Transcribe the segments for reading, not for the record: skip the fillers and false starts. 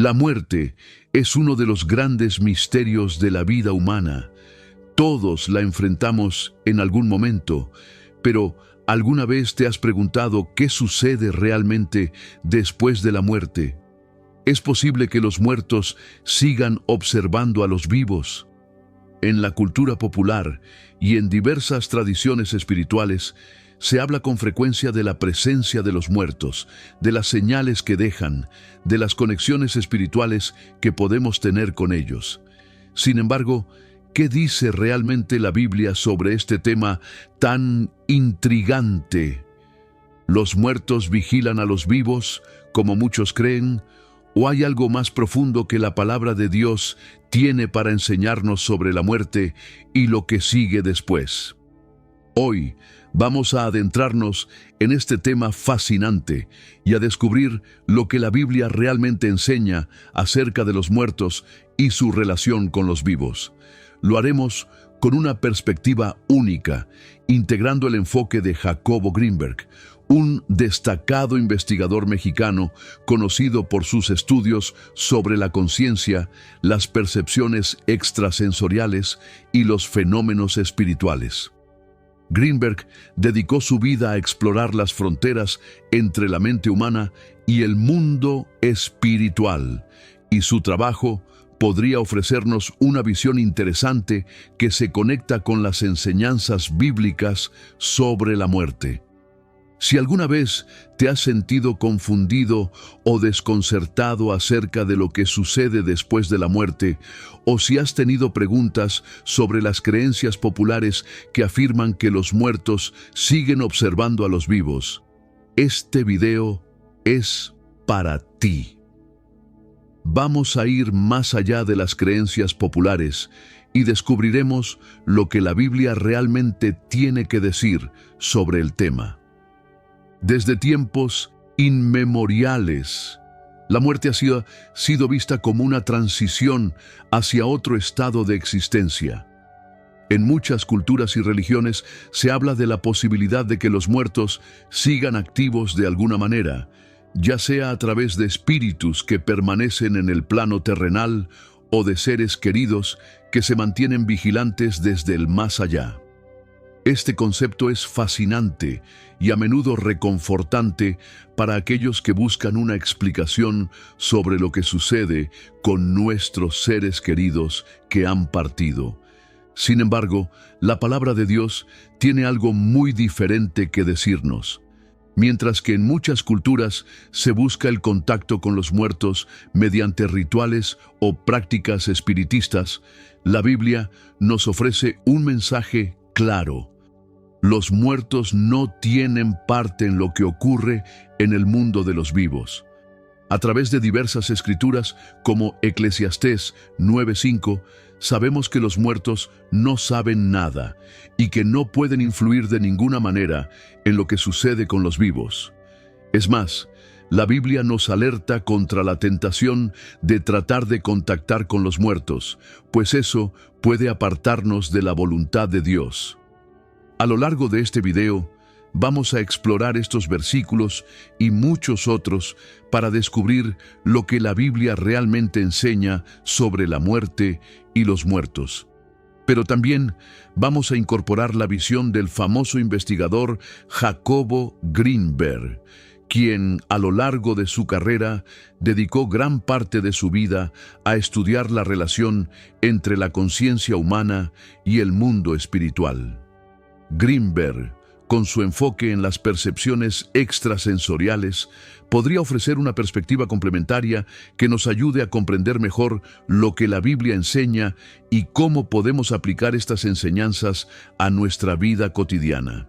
La muerte es uno de los grandes misterios de la vida humana. Todos la enfrentamos en algún momento, pero ¿alguna vez te has preguntado qué sucede realmente después de la muerte? ¿Es posible que los muertos sigan observando a los vivos? En la cultura popular y en diversas tradiciones espirituales, se habla con frecuencia de la presencia de los muertos, de las señales que dejan, de las conexiones espirituales que podemos tener con ellos. Sin embargo, ¿qué dice realmente la Biblia sobre este tema tan intrigante? ¿Los muertos vigilan a los vivos, como muchos creen? ¿O hay algo más profundo que la palabra de Dios tiene para enseñarnos sobre la muerte y lo que sigue después? Hoy vamos a adentrarnos en este tema fascinante y a descubrir lo que la Biblia realmente enseña acerca de los muertos y su relación con los vivos. Lo haremos con una perspectiva única, integrando el enfoque de Jacobo Greenberg, un destacado investigador mexicano conocido por sus estudios sobre la conciencia, las percepciones extrasensoriales y los fenómenos espirituales. Greenberg dedicó su vida a explorar las fronteras entre la mente humana y el mundo espiritual, y su trabajo podría ofrecernos una visión interesante que se conecta con las enseñanzas bíblicas sobre la muerte. Si alguna vez te has sentido confundido o desconcertado acerca de lo que sucede después de la muerte, o si has tenido preguntas sobre las creencias populares que afirman que los muertos siguen observando a los vivos, este video es para ti. Vamos a ir más allá de las creencias populares y descubriremos lo que la Biblia realmente tiene que decir sobre el tema. Desde tiempos inmemoriales, la muerte ha sido vista como una transición hacia otro estado de existencia. En muchas culturas y religiones se habla de la posibilidad de que los muertos sigan activos de alguna manera, ya sea a través de espíritus que permanecen en el plano terrenal o de seres queridos que se mantienen vigilantes desde el más allá. Este concepto es fascinante y a menudo reconfortante para aquellos que buscan una explicación sobre lo que sucede con nuestros seres queridos que han partido. Sin embargo, la palabra de Dios tiene algo muy diferente que decirnos. Mientras que en muchas culturas se busca el contacto con los muertos mediante rituales o prácticas espiritistas, la Biblia nos ofrece un mensaje claro. Los muertos no tienen parte en lo que ocurre en el mundo de los vivos. A través de diversas escrituras, como Eclesiastés 9:5, sabemos que los muertos no saben nada y que no pueden influir de ninguna manera en lo que sucede con los vivos. Es más, la Biblia nos alerta contra la tentación de tratar de contactar con los muertos, pues eso puede apartarnos de la voluntad de Dios. A lo largo de este video, vamos a explorar estos versículos y muchos otros para descubrir lo que la Biblia realmente enseña sobre la muerte y los muertos. Pero también vamos a incorporar la visión del famoso investigador Jacobo Greenberg, quien a lo largo de su carrera dedicó gran parte de su vida a estudiar la relación entre la conciencia humana y el mundo espiritual. Greenberg, con su enfoque en las percepciones extrasensoriales, podría ofrecer una perspectiva complementaria que nos ayude a comprender mejor lo que la Biblia enseña y cómo podemos aplicar estas enseñanzas a nuestra vida cotidiana.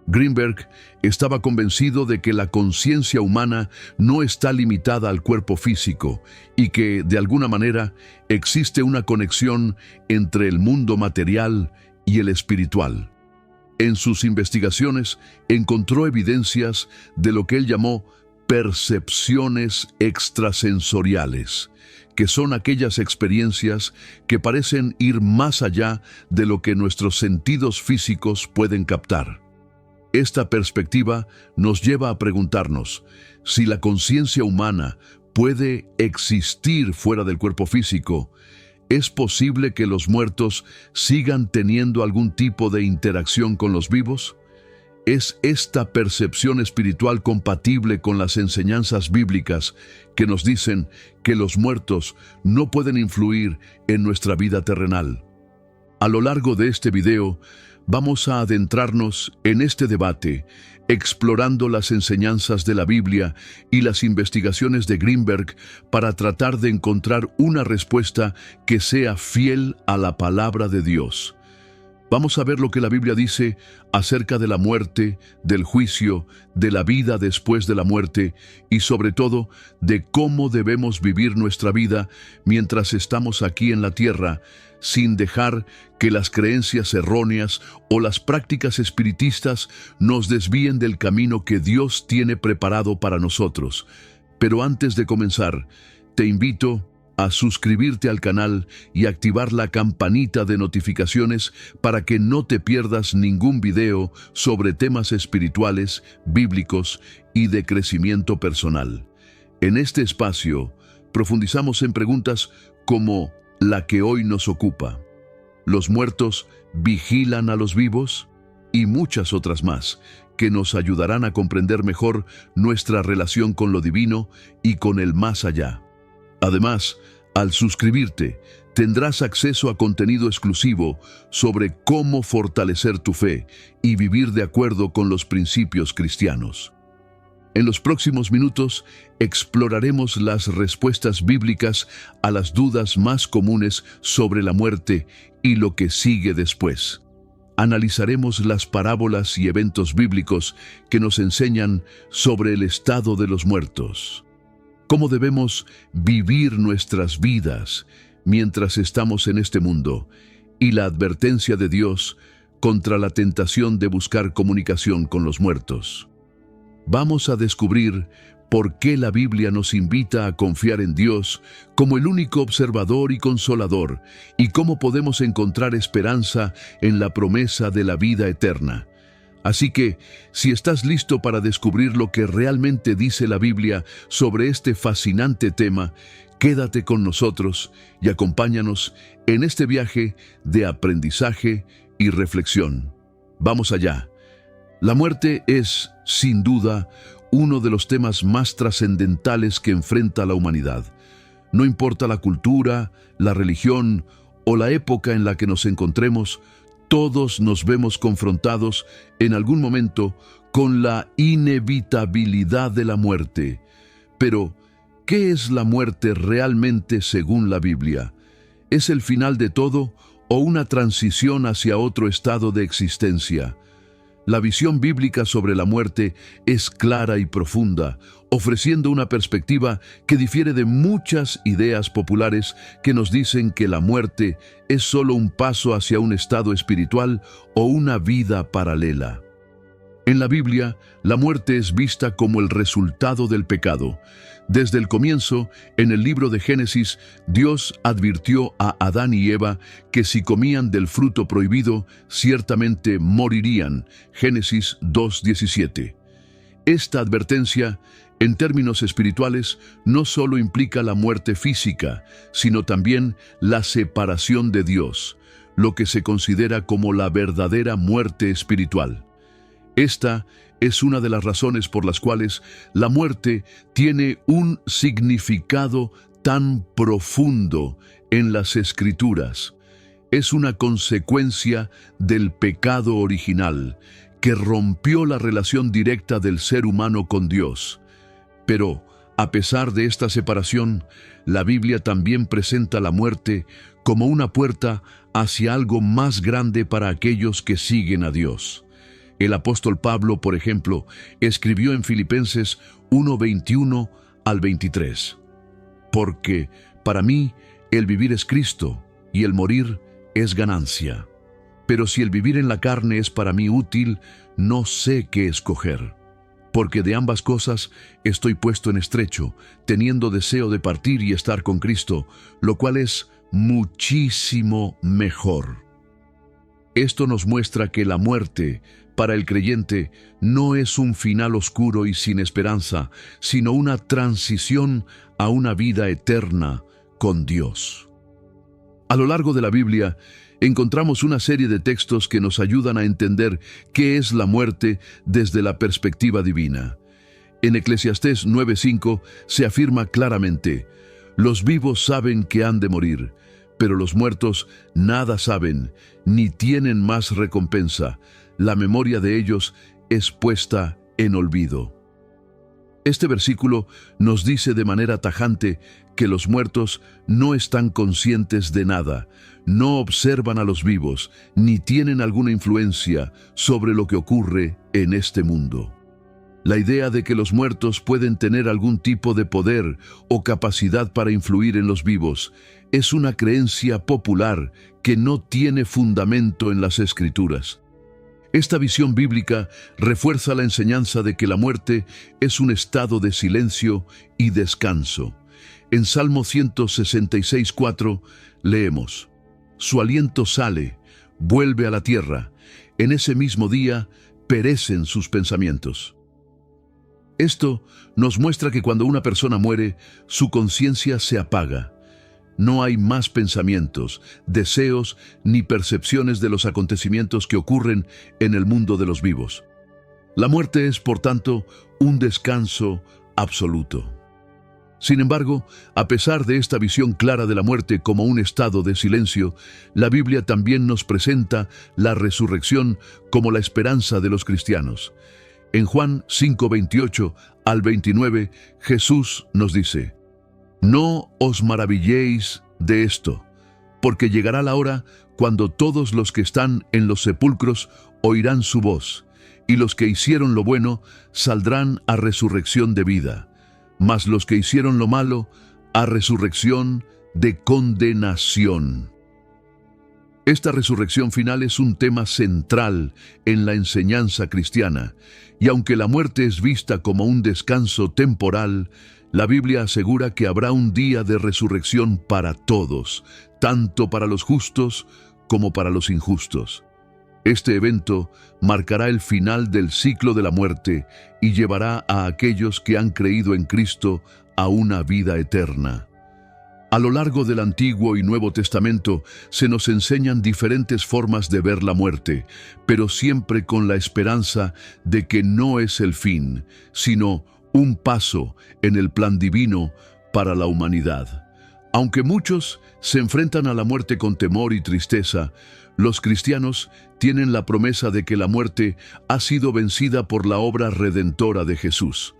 Greenberg estaba convencido de que la conciencia humana no está limitada al cuerpo físico y que, de alguna manera, existe una conexión entre el mundo material y el espiritual. En sus investigaciones encontró evidencias de lo que él llamó percepciones extrasensoriales, que son aquellas experiencias que parecen ir más allá de lo que nuestros sentidos físicos pueden captar. Esta perspectiva nos lleva a preguntarnos si la conciencia humana puede existir fuera del cuerpo físico, ¿es posible que los muertos sigan teniendo algún tipo de interacción con los vivos? ¿Es esta percepción espiritual compatible con las enseñanzas bíblicas que nos dicen que los muertos no pueden influir en nuestra vida terrenal? A lo largo de este video, vamos a adentrarnos en este debate, explorando las enseñanzas de la Biblia y las investigaciones de Greenberg para tratar de encontrar una respuesta que sea fiel a la palabra de Dios. Vamos a ver lo que la Biblia dice acerca de la muerte, del juicio, de la vida después de la muerte y sobre todo de cómo debemos vivir nuestra vida mientras estamos aquí en la tierra, sin dejar que las creencias erróneas o las prácticas espiritistas nos desvíen del camino que Dios tiene preparado para nosotros. Pero antes de comenzar, te invito a suscribirte al canal y activar la campanita de notificaciones para que no te pierdas ningún video sobre temas espirituales, bíblicos y de crecimiento personal. En este espacio, profundizamos en preguntas como la que hoy nos ocupa: ¿los muertos vigilan a los vivos? Y muchas otras más, que nos ayudarán a comprender mejor nuestra relación con lo divino y con el más allá. Además, al suscribirte, tendrás acceso a contenido exclusivo sobre cómo fortalecer tu fe y vivir de acuerdo con los principios cristianos. En los próximos minutos, exploraremos las respuestas bíblicas a las dudas más comunes sobre la muerte y lo que sigue después. Analizaremos las parábolas y eventos bíblicos que nos enseñan sobre el estado de los muertos. ¿Cómo debemos vivir nuestras vidas mientras estamos en este mundo? Y la advertencia de Dios contra la tentación de buscar comunicación con los muertos. Vamos a descubrir por qué la Biblia nos invita a confiar en Dios como el único observador y consolador, y cómo podemos encontrar esperanza en la promesa de la vida eterna. Así que, si estás listo para descubrir lo que realmente dice la Biblia sobre este fascinante tema, quédate con nosotros y acompáñanos en este viaje de aprendizaje y reflexión. Vamos allá. La muerte es, sin duda, uno de los temas más trascendentales que enfrenta la humanidad. No importa la cultura, la religión o la época en la que nos encontremos, todos nos vemos confrontados en algún momento con la inevitabilidad de la muerte. Pero, ¿qué es la muerte realmente según la Biblia? ¿Es el final de todo o una transición hacia otro estado de existencia? La visión bíblica sobre la muerte es clara y profunda, ofreciendo una perspectiva que difiere de muchas ideas populares que nos dicen que la muerte es solo un paso hacia un estado espiritual o una vida paralela. En la Biblia, la muerte es vista como el resultado del pecado. Desde el comienzo, en el libro de Génesis, Dios advirtió a Adán y Eva que si comían del fruto prohibido, ciertamente morirían. Génesis 2:17. Esta advertencia, en términos espirituales, no solo implica la muerte física, sino también la separación de Dios, lo que se considera como la verdadera muerte espiritual. Esta es una de las razones por las cuales la muerte tiene un significado tan profundo en las Escrituras. Es una consecuencia del pecado original que rompió la relación directa del ser humano con Dios. Pero, a pesar de esta separación, la Biblia también presenta la muerte como una puerta hacia algo más grande para aquellos que siguen a Dios. El apóstol Pablo, por ejemplo, escribió en Filipenses 1:21 al 23. Porque para mí el vivir es Cristo y el morir es ganancia. Pero si el vivir en la carne es para mí útil, no sé qué escoger. Porque de ambas cosas estoy puesto en estrecho, teniendo deseo de partir y estar con Cristo, lo cual es muchísimo mejor. Esto nos muestra que la muerte, para el creyente, no es un final oscuro y sin esperanza, sino una transición a una vida eterna con Dios. A lo largo de la Biblia, encontramos una serie de textos que nos ayudan a entender qué es la muerte desde la perspectiva divina. En Eclesiastés 9:5 se afirma claramente: los vivos saben que han de morir, pero los muertos nada saben, ni tienen más recompensa. La memoria de ellos es puesta en olvido. Este versículo nos dice de manera tajante que los muertos no están conscientes de nada, no observan a los vivos, ni tienen alguna influencia sobre lo que ocurre en este mundo. La idea de que los muertos pueden tener algún tipo de poder o capacidad para influir en los vivos es una creencia popular que no tiene fundamento en las Escrituras. Esta visión bíblica refuerza la enseñanza de que la muerte es un estado de silencio y descanso. En Salmo 166:4 leemos: su aliento sale, vuelve a la tierra, en ese mismo día perecen sus pensamientos. Esto nos muestra que cuando una persona muere, su conciencia se apaga. No hay más pensamientos, deseos ni percepciones de los acontecimientos que ocurren en el mundo de los vivos. La muerte es, por tanto, un descanso absoluto. Sin embargo, a pesar de esta visión clara de la muerte como un estado de silencio, la Biblia también nos presenta la resurrección como la esperanza de los cristianos. En Juan 5:28 al 29, Jesús nos dice: no os maravilléis de esto, porque llegará la hora cuando todos los que están en los sepulcros oirán su voz, y los que hicieron lo bueno saldrán a resurrección de vida, mas los que hicieron lo malo a resurrección de condenación. Esta resurrección final es un tema central en la enseñanza cristiana, y aunque la muerte es vista como un descanso temporal, la Biblia asegura que habrá un día de resurrección para todos, tanto para los justos como para los injustos. Este evento marcará el final del ciclo de la muerte y llevará a aquellos que han creído en Cristo a una vida eterna. A lo largo del Antiguo y Nuevo Testamento se nos enseñan diferentes formas de ver la muerte, pero siempre con la esperanza de que no es el fin, sino un paso en el plan divino para la humanidad. Aunque muchos se enfrentan a la muerte con temor y tristeza, los cristianos tienen la promesa de que la muerte ha sido vencida por la obra redentora de Jesús.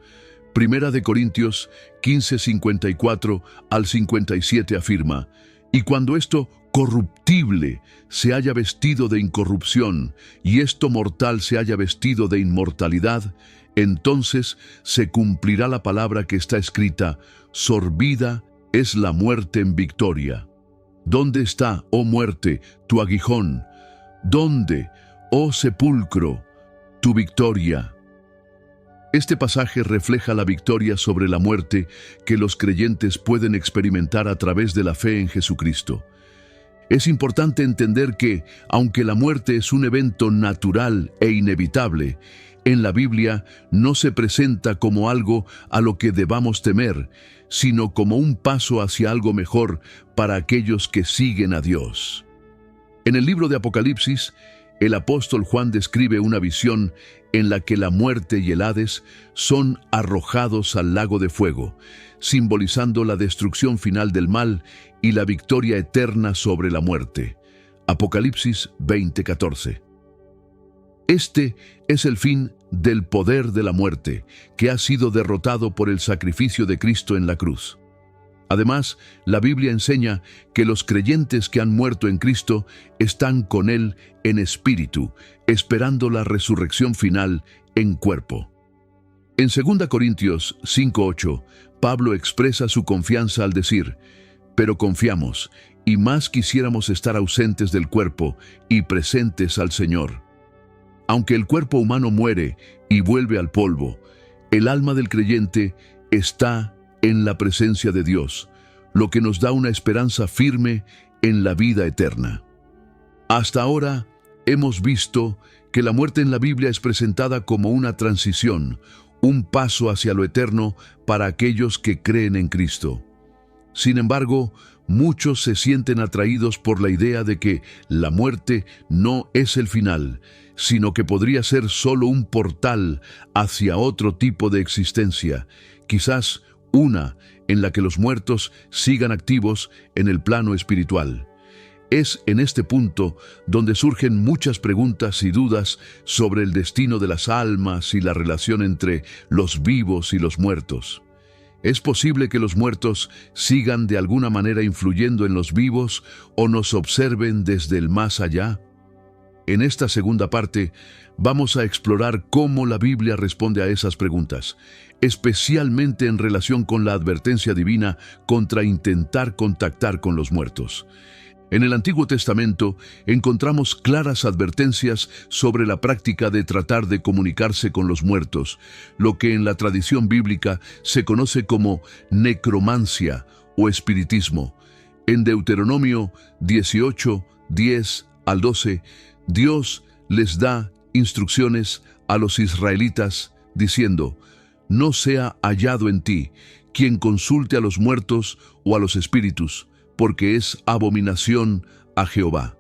Primera de Corintios 15:54 al 57 afirma: y cuando esto corruptible se haya vestido de incorrupción, y esto mortal se haya vestido de inmortalidad, entonces se cumplirá la palabra que está escrita: sorbida es la muerte en victoria. ¿Dónde está, oh muerte, tu aguijón? ¿Dónde, oh sepulcro, tu victoria? Este pasaje refleja la victoria sobre la muerte que los creyentes pueden experimentar a través de la fe en Jesucristo. Es importante entender que, aunque la muerte es un evento natural e inevitable, en la Biblia no se presenta como algo a lo que debamos temer, sino como un paso hacia algo mejor para aquellos que siguen a Dios. En el libro de Apocalipsis, el apóstol Juan describe una visión en la que la muerte y el Hades son arrojados al lago de fuego, simbolizando la destrucción final del mal y la victoria eterna sobre la muerte. Apocalipsis 20:14. Este es el fin del poder de la muerte, que ha sido derrotado por el sacrificio de Cristo en la cruz. Además, la Biblia enseña que los creyentes que han muerto en Cristo están con Él en espíritu, esperando la resurrección final en cuerpo. En 2 Corintios 5:8, Pablo expresa su confianza al decir: pero confiamos, y más quisiéramos estar ausentes del cuerpo y presentes al Señor. Aunque el cuerpo humano muere y vuelve al polvo, el alma del creyente está en la presencia de Dios, lo que nos da una esperanza firme en la vida eterna. Hasta ahora hemos visto que la muerte en la Biblia es presentada como una transición, un paso hacia lo eterno para aquellos que creen en Cristo. Sin embargo, muchos se sienten atraídos por la idea de que la muerte no es el final, sino que podría ser solo un portal hacia otro tipo de existencia, quizás una en la que los muertos sigan activos en el plano espiritual. Es en este punto donde surgen muchas preguntas y dudas sobre el destino de las almas y la relación entre los vivos y los muertos. ¿Es posible que los muertos sigan de alguna manera influyendo en los vivos o nos observen desde el más allá? En esta segunda parte vamos a explorar cómo la Biblia responde a esas preguntas, especialmente en relación con la advertencia divina contra intentar contactar con los muertos. En el Antiguo Testamento encontramos claras advertencias sobre la práctica de tratar de comunicarse con los muertos, lo que en la tradición bíblica se conoce como necromancia o espiritismo. En Deuteronomio 18, 10 al 12, Dios les da instrucciones a los israelitas diciendo: «No sea hallado en ti quien consulte a los muertos o a los espíritus, porque es abominación a Jehová».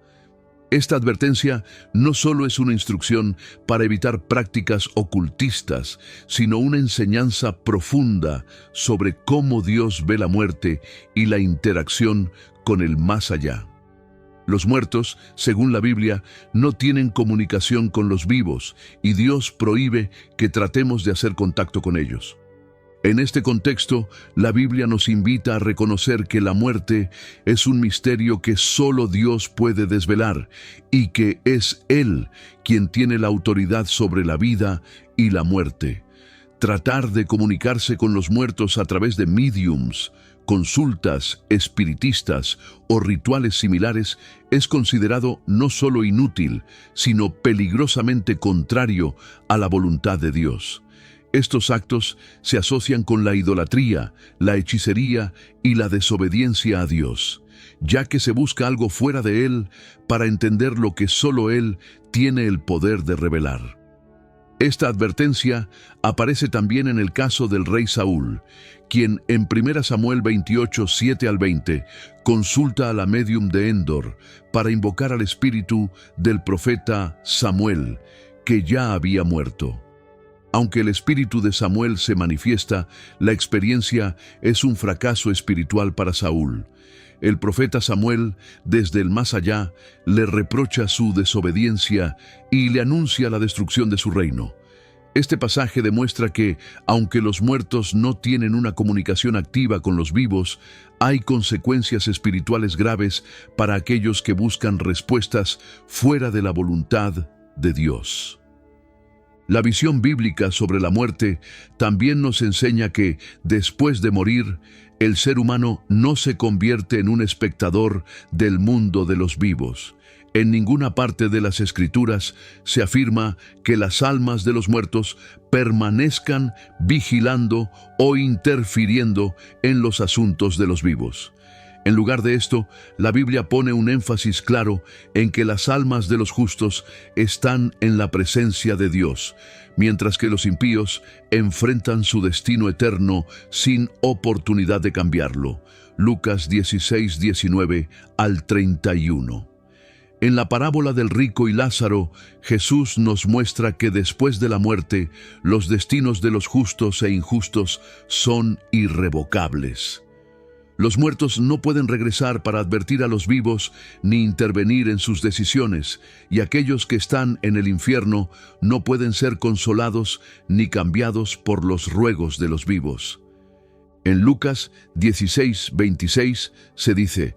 Esta advertencia no solo es una instrucción para evitar prácticas ocultistas, sino una enseñanza profunda sobre cómo Dios ve la muerte y la interacción con el más allá. Los muertos, según la Biblia, no tienen comunicación con los vivos, y Dios prohíbe que tratemos de hacer contacto con ellos. En este contexto, la Biblia nos invita a reconocer que la muerte es un misterio que solo Dios puede desvelar y que es Él quien tiene la autoridad sobre la vida y la muerte. Tratar de comunicarse con los muertos a través de mediums, consultas espiritistas o rituales similares es considerado no solo inútil, sino peligrosamente contrario a la voluntad de Dios. Estos actos se asocian con la idolatría, la hechicería y la desobediencia a Dios, ya que se busca algo fuera de Él para entender lo que solo Él tiene el poder de revelar. Esta advertencia aparece también en el caso del rey Saúl, quien en 1 Samuel 28, 7 al 20, consulta a la médium de Endor para invocar al espíritu del profeta Samuel, que ya había muerto. Aunque el espíritu de Samuel se manifiesta, la experiencia es un fracaso espiritual para Saúl. El profeta Samuel, desde el más allá, le reprocha su desobediencia y le anuncia la destrucción de su reino. Este pasaje demuestra que, aunque los muertos no tienen una comunicación activa con los vivos, hay consecuencias espirituales graves para aquellos que buscan respuestas fuera de la voluntad de Dios. La visión bíblica sobre la muerte también nos enseña que, después de morir, el ser humano no se convierte en un espectador del mundo de los vivos. En ninguna parte de las Escrituras se afirma que las almas de los muertos permanezcan vigilando o interfiriendo en los asuntos de los vivos. En lugar de esto, la Biblia pone un énfasis claro en que las almas de los justos están en la presencia de Dios, mientras que los impíos enfrentan su destino eterno sin oportunidad de cambiarlo. Lucas 16, 19 al 31. En la parábola del rico y Lázaro, Jesús nos muestra que después de la muerte, los destinos de los justos e injustos son irrevocables. Los muertos no pueden regresar para advertir a los vivos ni intervenir en sus decisiones, y aquellos que están en el infierno no pueden ser consolados ni cambiados por los ruegos de los vivos. En Lucas 16, 26 se dice: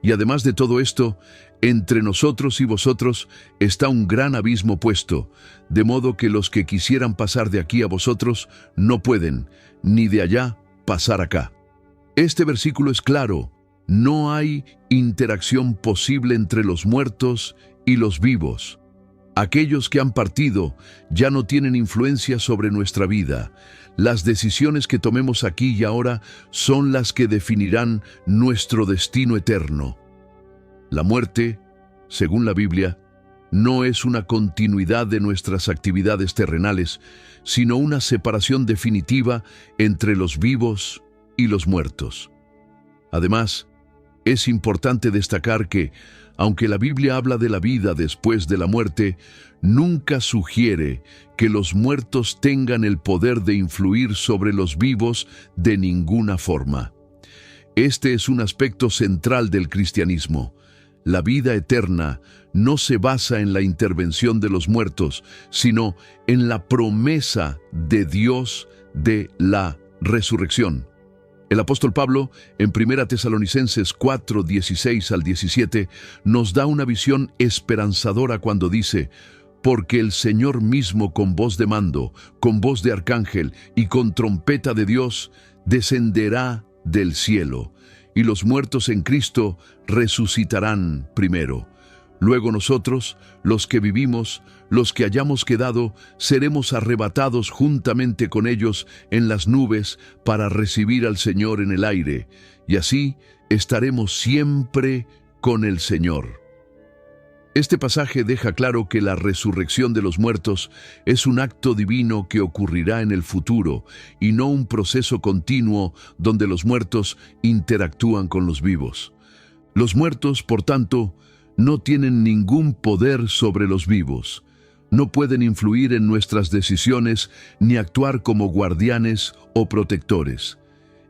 «Y además de todo esto, entre nosotros y vosotros está un gran abismo puesto, de modo que los que quisieran pasar de aquí a vosotros no pueden, ni de allá pasar acá». Este versículo es claro: no hay interacción posible entre los muertos y los vivos. Aquellos que han partido ya no tienen influencia sobre nuestra vida. Las decisiones que tomemos aquí y ahora son las que definirán nuestro destino eterno. La muerte, según la Biblia, no es una continuidad de nuestras actividades terrenales, sino una separación definitiva entre los vivos y los muertos. Además, es importante destacar que, aunque la Biblia habla de la vida después de la muerte, nunca sugiere que los muertos tengan el poder de influir sobre los vivos de ninguna forma. Este es un aspecto central del cristianismo. La vida eterna no se basa en la intervención de los muertos, sino en la promesa de Dios de la resurrección. El apóstol Pablo, en 1 Tesalonicenses 4, 16 al 17, nos da una visión esperanzadora cuando dice: «Porque el Señor mismo, con voz de mando, con voz de arcángel y con trompeta de Dios, descenderá del cielo, y los muertos en Cristo resucitarán primero. Luego nosotros, los que vivimos, los que hayamos quedado, seremos arrebatados juntamente con ellos en las nubes para recibir al Señor en el aire, y así estaremos siempre con el Señor». Este pasaje deja claro que la resurrección de los muertos es un acto divino que ocurrirá en el futuro y no un proceso continuo donde los muertos interactúan con los vivos. Los muertos, por tanto, no tienen ningún poder sobre los vivos. No pueden influir en nuestras decisiones ni actuar como guardianes o protectores.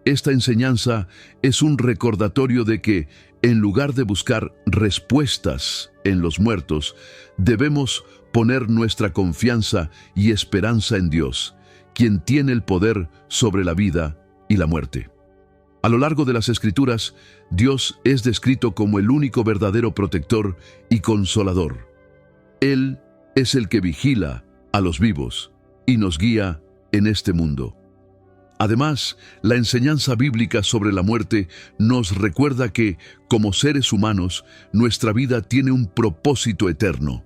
Esta enseñanza es un recordatorio de que, en lugar de buscar respuestas en los muertos, debemos poner nuestra confianza y esperanza en Dios, quien tiene el poder sobre la vida y la muerte. A lo largo de las Escrituras, Dios es descrito como el único verdadero protector y consolador. Él es el que vigila a los vivos y nos guía en este mundo. Además, la enseñanza bíblica sobre la muerte nos recuerda que, como seres humanos, nuestra vida tiene un propósito eterno.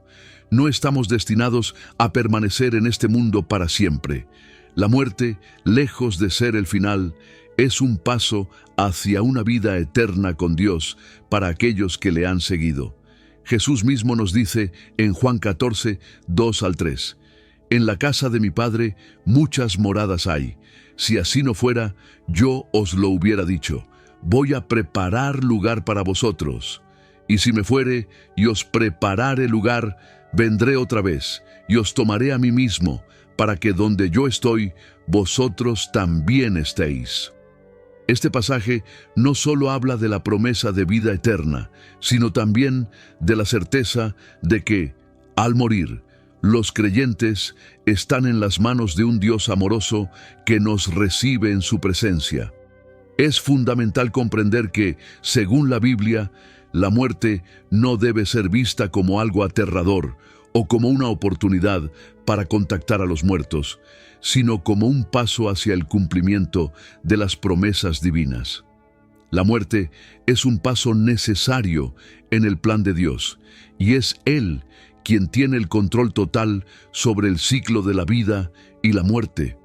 No estamos destinados a permanecer en este mundo para siempre. La muerte, lejos de ser el final, es un paso hacia una vida eterna con Dios para aquellos que le han seguido. Jesús mismo nos dice en Juan 14, 2 al 3, «En la casa de mi Padre muchas moradas hay. Si así no fuera, yo os lo hubiera dicho. Voy a preparar lugar para vosotros. Y si me fuere y os preparare lugar, vendré otra vez y os tomaré a mí mismo, para que donde yo estoy, vosotros también estéis». Este pasaje no solo habla de la promesa de vida eterna, sino también de la certeza de que, al morir, los creyentes están en las manos de un Dios amoroso que nos recibe en su presencia. Es fundamental comprender que, según la Biblia, la muerte no debe ser vista como algo aterrador o como una oportunidad para contactar a los muertos, sino como un paso hacia el cumplimiento de las promesas divinas. La muerte es un paso necesario en el plan de Dios, y es Él quien tiene el control total sobre el ciclo de la vida y la muerte.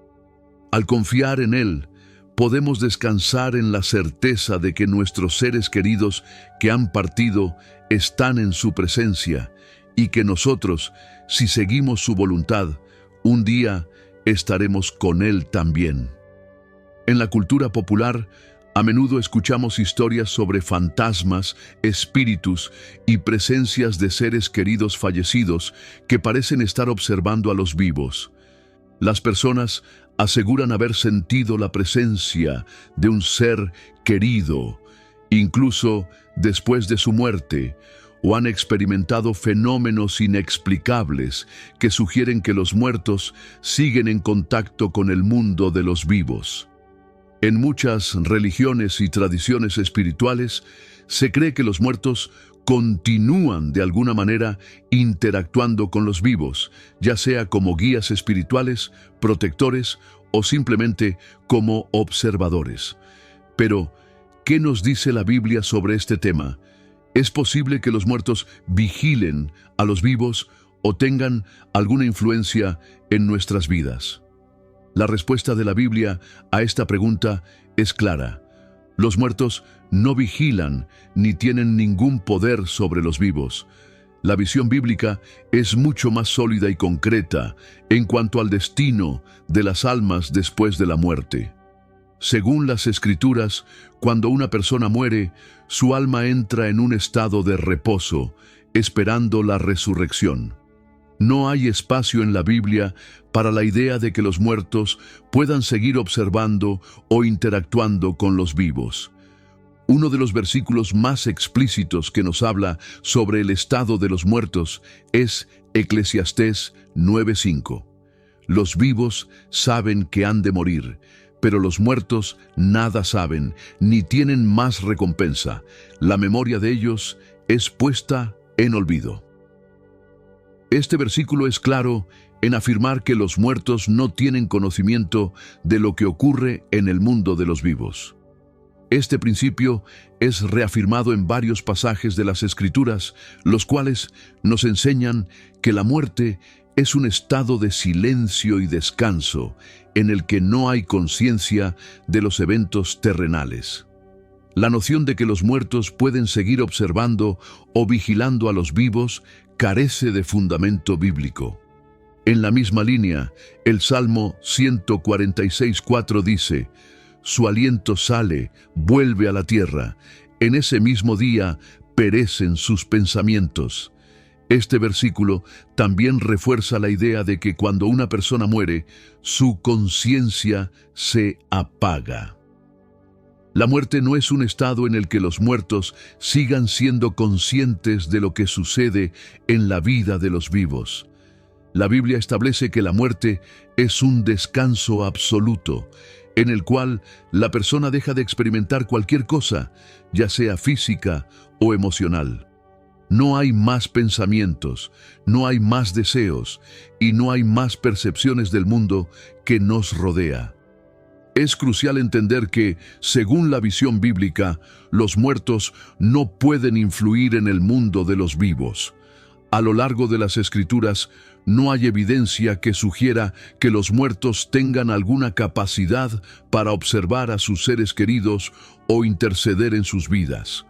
Al confiar en Él, podemos descansar en la certeza de que nuestros seres queridos que han partido están en su presencia y que nosotros, si seguimos su voluntad, un día estaremos con Él también. En la cultura popular, a menudo escuchamos historias sobre fantasmas, espíritus y presencias de seres queridos fallecidos que parecen estar observando a los vivos. Las personas aseguran haber sentido la presencia de un ser querido, incluso después de su muerte, o han experimentado fenómenos inexplicables que sugieren que los muertos siguen en contacto con el mundo de los vivos. En muchas religiones y tradiciones espirituales, se cree que los muertos continúan de alguna manera interactuando con los vivos, ya sea como guías espirituales, protectores o simplemente como observadores. Pero, ¿qué nos dice la Biblia sobre este tema? ¿Es posible que los muertos vigilen a los vivos o tengan alguna influencia en nuestras vidas? La respuesta de la Biblia a esta pregunta es clara. Los muertos no vigilan ni tienen ningún poder sobre los vivos. La visión bíblica es mucho más sólida y concreta en cuanto al destino de las almas después de la muerte. Según las Escrituras, cuando una persona muere, su alma entra en un estado de reposo, esperando la resurrección. No hay espacio en la Biblia para la idea de que los muertos puedan seguir observando o interactuando con los vivos. Uno de los versículos más explícitos que nos habla sobre el estado de los muertos es Eclesiastés 9:5. Los vivos saben que han de morir, pero los muertos nada saben, ni tienen más recompensa. La memoria de ellos es puesta en olvido. Este versículo es claro en afirmar que los muertos no tienen conocimiento de lo que ocurre en el mundo de los vivos. Este principio es reafirmado en varios pasajes de las Escrituras, los cuales nos enseñan que la muerte es un estado de silencio y descanso en el que no hay conciencia de los eventos terrenales. La noción de que los muertos pueden seguir observando o vigilando a los vivos carece de fundamento bíblico. En la misma línea, el Salmo 146:4 dice: «Su aliento sale, vuelve a la tierra. En ese mismo día perecen sus pensamientos». Este versículo también refuerza la idea de que cuando una persona muere, su conciencia se apaga. La muerte no es un estado en el que los muertos sigan siendo conscientes de lo que sucede en la vida de los vivos. La Biblia establece que la muerte es un descanso absoluto, en el cual la persona deja de experimentar cualquier cosa, ya sea física o emocional. No hay más pensamientos, no hay más deseos y no hay más percepciones del mundo que nos rodea. Es crucial entender que, según la visión bíblica, los muertos no pueden influir en el mundo de los vivos. A lo largo de las Escrituras, no hay evidencia que sugiera que los muertos tengan alguna capacidad para observar a sus seres queridos o interceder en sus vidas.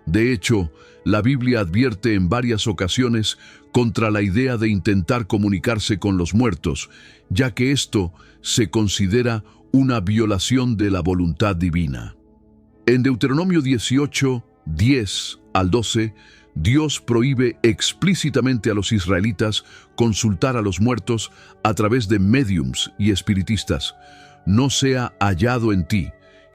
De hecho, la Biblia advierte en varias ocasiones contra la idea de intentar comunicarse con los muertos, ya que esto se considera una violación de la voluntad divina. En Deuteronomio 18, 10 al 12, Dios prohíbe explícitamente a los israelitas consultar a los muertos a través de médiums y espiritistas. No sea hallado en ti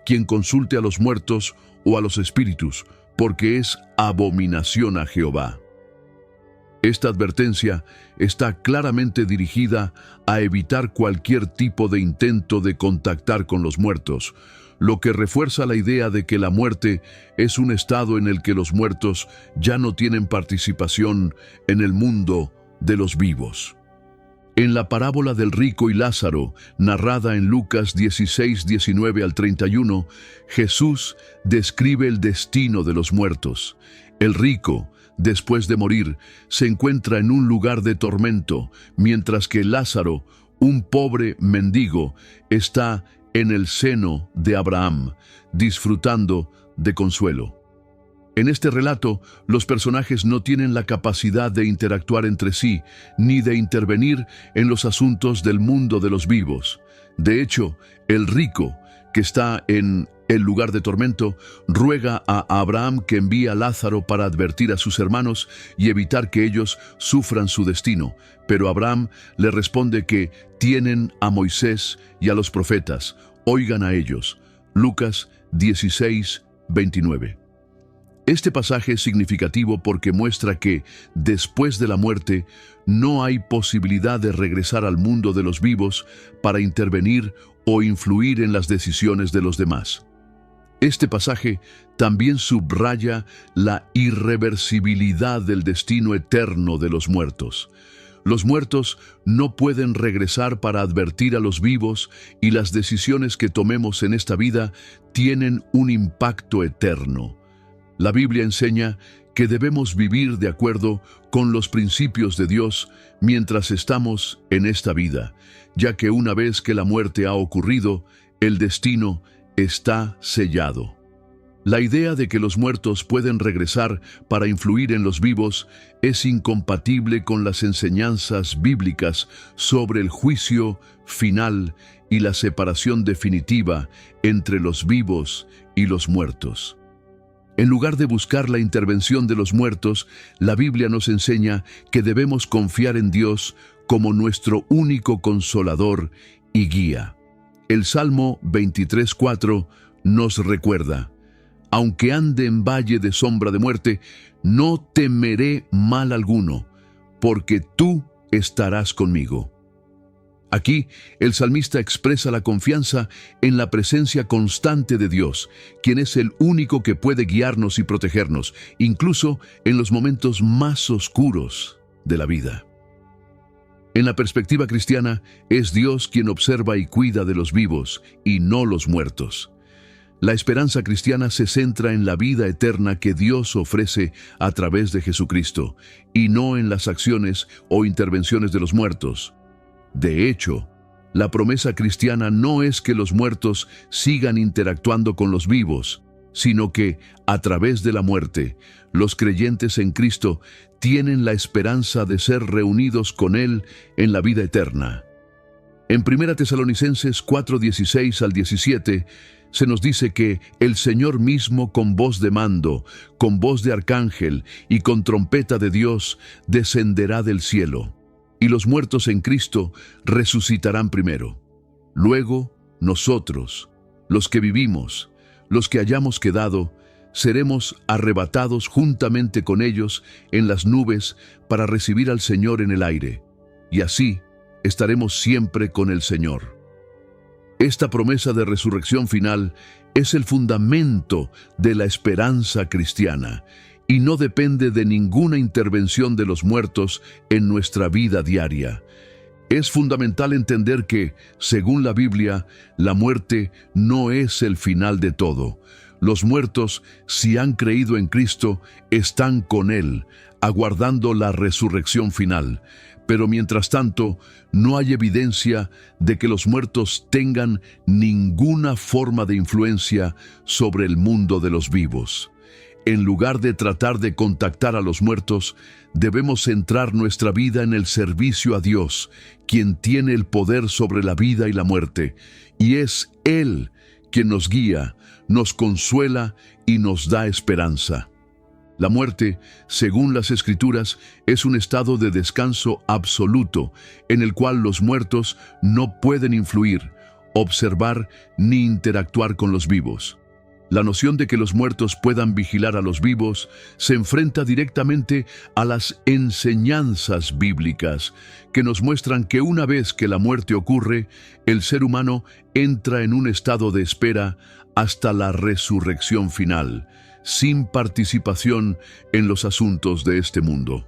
quien consulte a los muertos o a los espíritus, porque es abominación a Jehová. Esta advertencia está claramente dirigida a evitar cualquier tipo de intento de contactar con los muertos, lo que refuerza la idea de que la muerte es un estado en el que los muertos ya no tienen participación en el mundo de los vivos. En la parábola del rico y Lázaro, narrada en Lucas 16, 19 al 31, Jesús describe el destino de los muertos. El rico, después de morir, se encuentra en un lugar de tormento, mientras que Lázaro, un pobre mendigo, está en el seno de Abraham, disfrutando de consuelo. En este relato, los personajes no tienen la capacidad de interactuar entre sí, ni de intervenir en los asuntos del mundo de los vivos. De hecho, el rico, que está en el lugar de tormento, ruega a Abraham que envíe a Lázaro para advertir a sus hermanos y evitar que ellos sufran su destino. Pero Abraham le responde que tienen a Moisés y a los profetas, oigan a ellos. Lucas 16, 29. Este pasaje es significativo porque muestra que, después de la muerte, no hay posibilidad de regresar al mundo de los vivos para intervenir o influir en las decisiones de los demás. Este pasaje también subraya la irreversibilidad del destino eterno de los muertos. Los muertos no pueden regresar para advertir a los vivos y las decisiones que tomemos en esta vida tienen un impacto eterno. La Biblia enseña que debemos vivir de acuerdo con los principios de Dios mientras estamos en esta vida, ya que una vez que la muerte ha ocurrido, el destino está sellado. La idea de que los muertos pueden regresar para influir en los vivos es incompatible con las enseñanzas bíblicas sobre el juicio final y la separación definitiva entre los vivos y los muertos. En lugar de buscar la intervención de los muertos, la Biblia nos enseña que debemos confiar en Dios como nuestro único consolador y guía. El Salmo 23:4 nos recuerda: aunque ande en valle de sombra de muerte, no temeré mal alguno, porque tú estarás conmigo. Aquí, el salmista expresa la confianza en la presencia constante de Dios, quien es el único que puede guiarnos y protegernos, incluso en los momentos más oscuros de la vida. En la perspectiva cristiana, es Dios quien observa y cuida de los vivos, y no los muertos. La esperanza cristiana se centra en la vida eterna que Dios ofrece a través de Jesucristo, y no en las acciones o intervenciones de los muertos. De hecho, la promesa cristiana no es que los muertos sigan interactuando con los vivos, sino que, a través de la muerte, los creyentes en Cristo tienen la esperanza de ser reunidos con Él en la vida eterna. En 1 Tesalonicenses 4:16 al 17, se nos dice que el Señor mismo, con voz de mando, con voz de arcángel y con trompeta de Dios, descenderá del cielo, y los muertos en Cristo resucitarán primero. Luego, nosotros, los que vivimos, los que hayamos quedado, seremos arrebatados juntamente con ellos en las nubes para recibir al Señor en el aire, y así estaremos siempre con el Señor. Esta promesa de resurrección final es el fundamento de la esperanza cristiana y no depende de ninguna intervención de los muertos en nuestra vida diaria. Es fundamental entender que, según la Biblia, la muerte no es el final de todo. Los muertos, si han creído en Cristo, están con Él, aguardando la resurrección final. Pero mientras tanto, no hay evidencia de que los muertos tengan ninguna forma de influencia sobre el mundo de los vivos. En lugar de tratar de contactar a los muertos, debemos centrar nuestra vida en el servicio a Dios, quien tiene el poder sobre la vida y la muerte, y es Él quien nos guía, nos consuela y nos da esperanza. La muerte, según las Escrituras, es un estado de descanso absoluto, en el cual los muertos no pueden influir, observar ni interactuar con los vivos. La noción de que los muertos puedan vigilar a los vivos se enfrenta directamente a las enseñanzas bíblicas, que nos muestran que una vez que la muerte ocurre, el ser humano entra en un estado de espera hasta la resurrección final, sin participación en los asuntos de este mundo.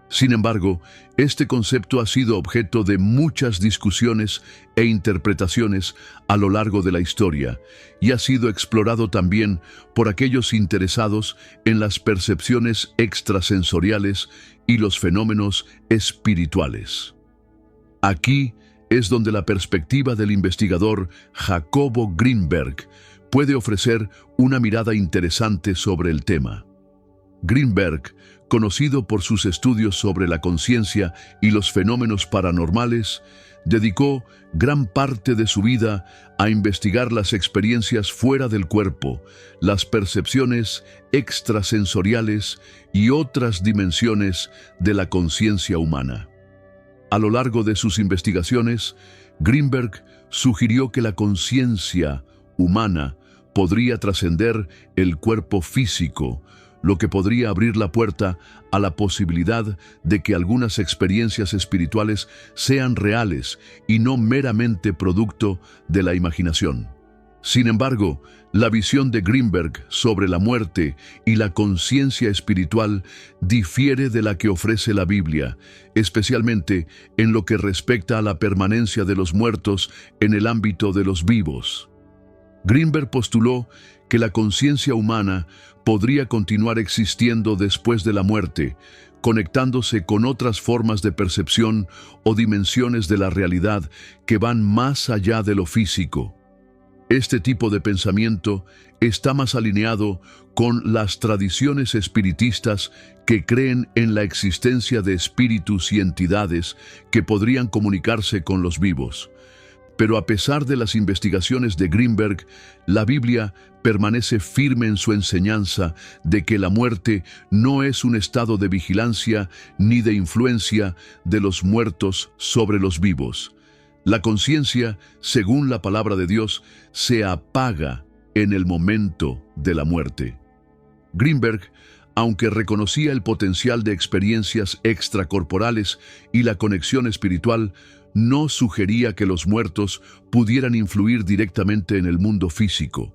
Sin embargo, este concepto ha sido objeto de muchas discusiones e interpretaciones a lo largo de la historia y ha sido explorado también por aquellos interesados en las percepciones extrasensoriales y los fenómenos espirituales. Aquí es donde la perspectiva del investigador Jacobo Greenberg puede ofrecer una mirada interesante sobre el tema. Greenberg, conocido por sus estudios sobre la conciencia y los fenómenos paranormales, dedicó gran parte de su vida a investigar las experiencias fuera del cuerpo, las percepciones extrasensoriales y otras dimensiones de la conciencia humana. A lo largo de sus investigaciones, Greenberg sugirió que la conciencia humana podría trascender el cuerpo físico, lo que podría abrir la puerta a la posibilidad de que algunas experiencias espirituales sean reales y no meramente producto de la imaginación. Sin embargo, la visión de Greenberg sobre la muerte y la conciencia espiritual difiere de la que ofrece la Biblia, especialmente en lo que respecta a la permanencia de los muertos en el ámbito de los vivos. Greenberg postuló que la conciencia humana podría continuar existiendo después de la muerte, conectándose con otras formas de percepción o dimensiones de la realidad que van más allá de lo físico. Este tipo de pensamiento está más alineado con las tradiciones espiritistas que creen en la existencia de espíritus y entidades que podrían comunicarse con los vivos. Pero a pesar de las investigaciones de Greenberg, la Biblia permanece firme en su enseñanza de que la muerte no es un estado de vigilancia ni de influencia de los muertos sobre los vivos. La conciencia, según la palabra de Dios, se apaga en el momento de la muerte. Greenberg, aunque reconocía el potencial de experiencias extracorporales y la conexión espiritual, no sugería que los muertos pudieran influir directamente en el mundo físico.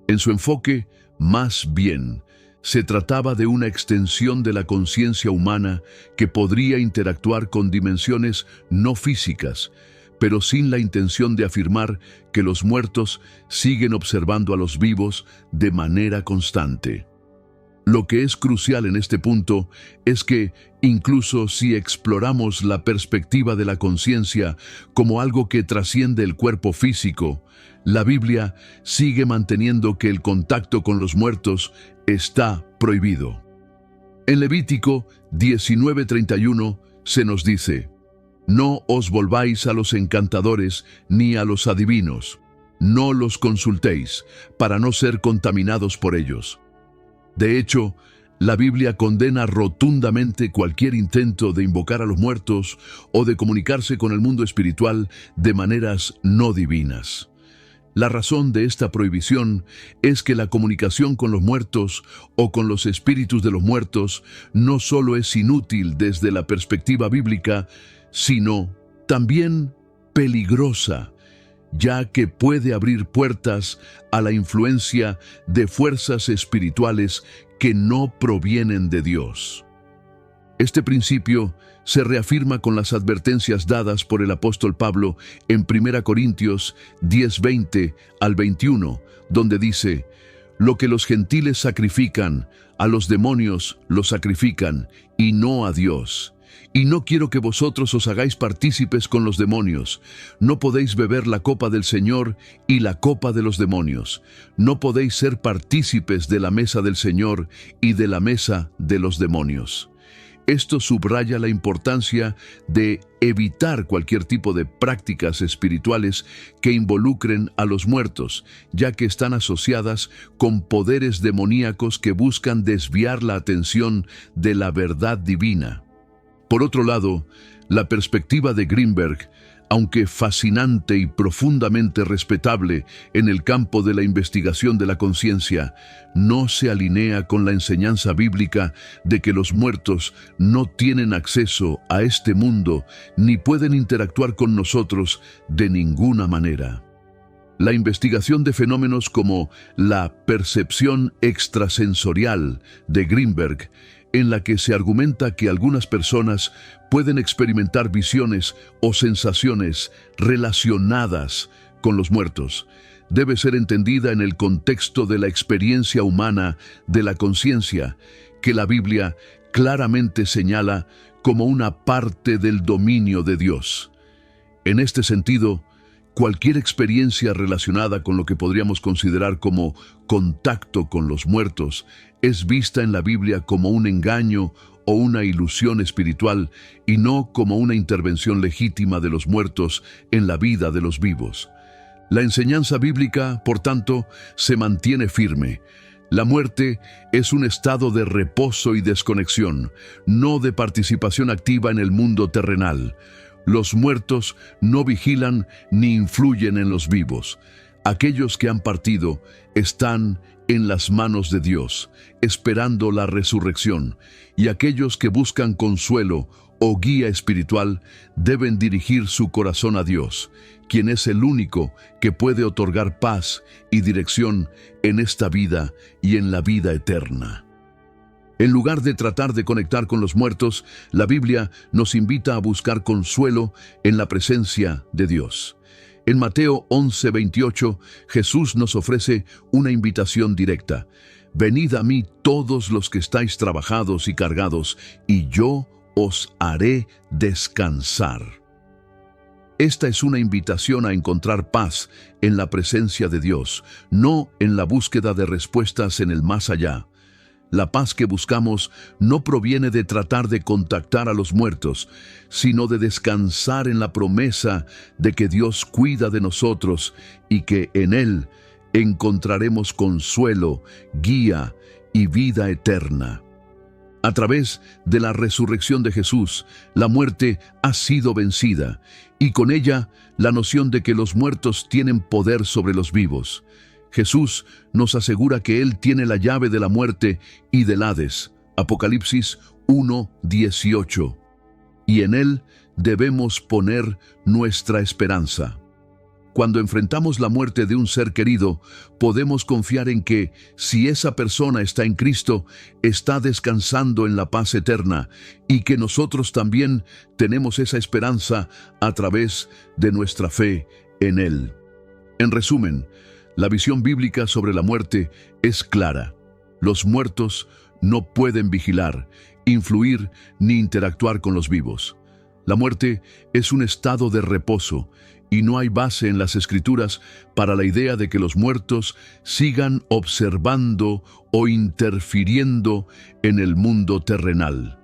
En su enfoque, más bien, se trataba de una extensión de la conciencia humana que podría interactuar con dimensiones no físicas, pero sin la intención de afirmar que los muertos siguen observando a los vivos de manera constante. Lo que es crucial en este punto es que, incluso si exploramos la perspectiva de la conciencia como algo que trasciende el cuerpo físico, la Biblia sigue manteniendo que el contacto con los muertos está prohibido. En Levítico 19:31 se nos dice: «No os volváis a los encantadores ni a los adivinos, no los consultéis, para no ser contaminados por ellos». De hecho, la Biblia condena rotundamente cualquier intento de invocar a los muertos o de comunicarse con el mundo espiritual de maneras no divinas. La razón de esta prohibición es que la comunicación con los muertos o con los espíritus de los muertos no solo es inútil desde la perspectiva bíblica, sino también peligrosa, ya que puede abrir puertas a la influencia de fuerzas espirituales que no provienen de Dios. Este principio se reafirma con las advertencias dadas por el apóstol Pablo en 1 Corintios 10:20 al 21, donde dice: «Lo que los gentiles sacrifican, a los demonios lo sacrifican, y no a Dios. Y no quiero que vosotros os hagáis partícipes con los demonios. No podéis beber la copa del Señor y la copa de los demonios. No podéis ser partícipes de la mesa del Señor y de la mesa de los demonios». Esto subraya la importancia de evitar cualquier tipo de prácticas espirituales que involucren a los muertos, ya que están asociadas con poderes demoníacos que buscan desviar la atención de la verdad divina. Por otro lado, la perspectiva de Greenberg, aunque fascinante y profundamente respetable en el campo de la investigación de la conciencia, no se alinea con la enseñanza bíblica de que los muertos no tienen acceso a este mundo ni pueden interactuar con nosotros de ninguna manera. La investigación de fenómenos como la percepción extrasensorial de Greenberg, en la que se argumenta que algunas personas pueden experimentar visiones o sensaciones relacionadas con los muertos, debe ser entendida en el contexto de la experiencia humana de la conciencia, que la Biblia claramente señala como una parte del dominio de Dios. En este sentido, cualquier experiencia relacionada con lo que podríamos considerar como contacto con los muertos es vista en la Biblia como un engaño o una ilusión espiritual y no como una intervención legítima de los muertos en la vida de los vivos. La enseñanza bíblica, por tanto, se mantiene firme. La muerte es un estado de reposo y desconexión, no de participación activa en el mundo terrenal. Los muertos no vigilan ni influyen en los vivos. Aquellos que han partido están en las manos de Dios, esperando la resurrección, y aquellos que buscan consuelo o guía espiritual deben dirigir su corazón a Dios, quien es el único que puede otorgar paz y dirección en esta vida y en la vida eterna. En lugar de tratar de conectar con los muertos, la Biblia nos invita a buscar consuelo en la presencia de Dios. En Mateo 11:28, Jesús nos ofrece una invitación directa: «Venid a mí todos los que estáis trabajados y cargados, y yo os haré descansar». Esta es una invitación a encontrar paz en la presencia de Dios, no en la búsqueda de respuestas en el más allá. La paz que buscamos no proviene de tratar de contactar a los muertos, sino de descansar en la promesa de que Dios cuida de nosotros y que en Él encontraremos consuelo, guía y vida eterna. A través de la resurrección de Jesús, la muerte ha sido vencida, y con ella la noción de que los muertos tienen poder sobre los vivos. Jesús nos asegura que Él tiene la llave de la muerte y del Hades. Apocalipsis 1:18. Y en Él debemos poner nuestra esperanza. Cuando enfrentamos la muerte de un ser querido, podemos confiar en que, si esa persona está en Cristo, está descansando en la paz eterna, y que nosotros también tenemos esa esperanza a través de nuestra fe en Él. En resumen, la visión bíblica sobre la muerte es clara. Los muertos no pueden vigilar, influir ni interactuar con los vivos. La muerte es un estado de reposo, y no hay base en las Escrituras para la idea de que los muertos sigan observando o interfiriendo en el mundo terrenal.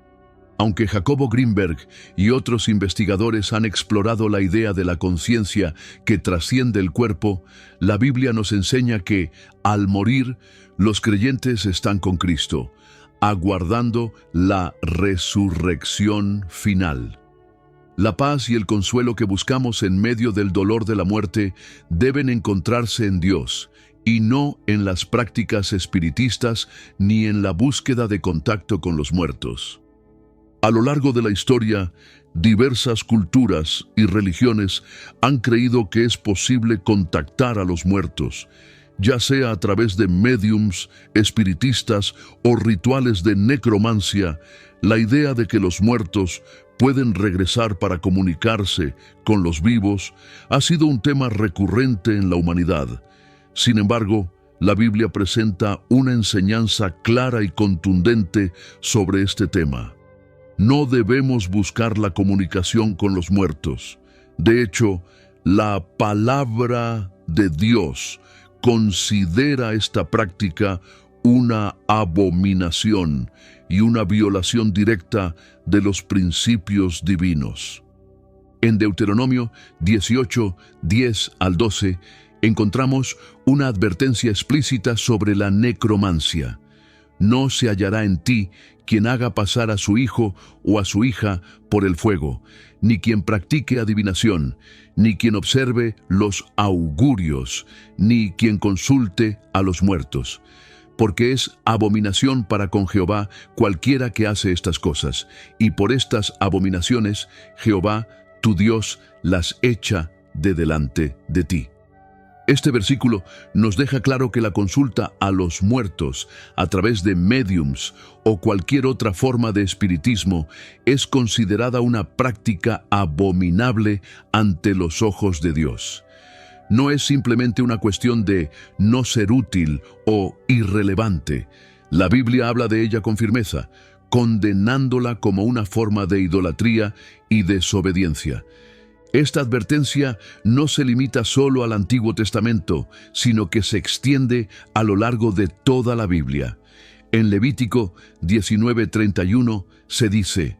Aunque Jacobo Greenberg y otros investigadores han explorado la idea de la conciencia que trasciende el cuerpo, la Biblia nos enseña que, al morir, los creyentes están con Cristo, aguardando la resurrección final. La paz y el consuelo que buscamos en medio del dolor de la muerte deben encontrarse en Dios, y no en las prácticas espiritistas ni en la búsqueda de contacto con los muertos. A lo largo de la historia, diversas culturas y religiones han creído que es posible contactar a los muertos, ya sea a través de médiums, espiritistas o rituales de necromancia. La idea de que los muertos pueden regresar para comunicarse con los vivos ha sido un tema recurrente en la humanidad. Sin embargo, la Biblia presenta una enseñanza clara y contundente sobre este tema. No debemos buscar la comunicación con los muertos. De hecho, la palabra de Dios considera esta práctica una abominación y una violación directa de los principios divinos. En Deuteronomio 18, 10 al 12, encontramos una advertencia explícita sobre la necromancia. No se hallará en ti quien haga pasar a su hijo o a su hija por el fuego, ni quien practique adivinación, ni quien observe los augurios, ni quien consulte a los muertos. Porque es abominación para con Jehová cualquiera que hace estas cosas, y por estas abominaciones Jehová, tu Dios, las echa de delante de ti. Este versículo nos deja claro que la consulta a los muertos a través de médiums o cualquier otra forma de espiritismo es considerada una práctica abominable ante los ojos de Dios. No es simplemente una cuestión de no ser útil o irrelevante. La Biblia habla de ella con firmeza, condenándola como una forma de idolatría y desobediencia. Esta advertencia no se limita solo al Antiguo Testamento, sino que se extiende a lo largo de toda la Biblia. En Levítico 19:31 se dice: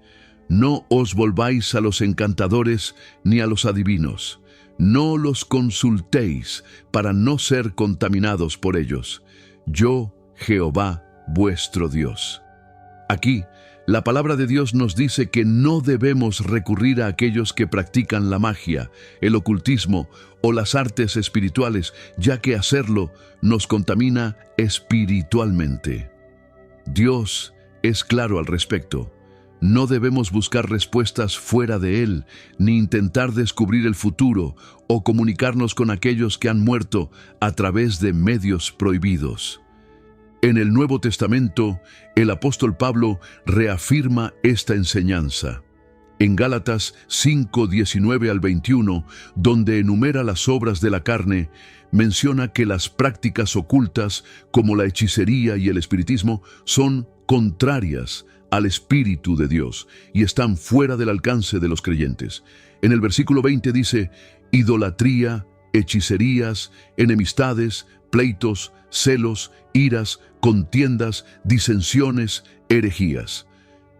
«No os volváis a los encantadores ni a los adivinos. No los consultéis para no ser contaminados por ellos. Yo, Jehová, vuestro Dios». Aquí, la palabra de Dios nos dice que no debemos recurrir a aquellos que practican la magia, el ocultismo o las artes espirituales, ya que hacerlo nos contamina espiritualmente. Dios es claro al respecto. No debemos buscar respuestas fuera de Él, ni intentar descubrir el futuro o comunicarnos con aquellos que han muerto a través de medios prohibidos. En el Nuevo Testamento, el apóstol Pablo reafirma esta enseñanza. En Gálatas 5:19 al 21, donde enumera las obras de la carne, menciona que las prácticas ocultas, como la hechicería y el espiritismo, son contrarias al Espíritu de Dios y están fuera del alcance de los creyentes. En el versículo 20 dice: idolatría, hechicerías, enemistades, pleitos, celos, iras, contiendas, disensiones, herejías.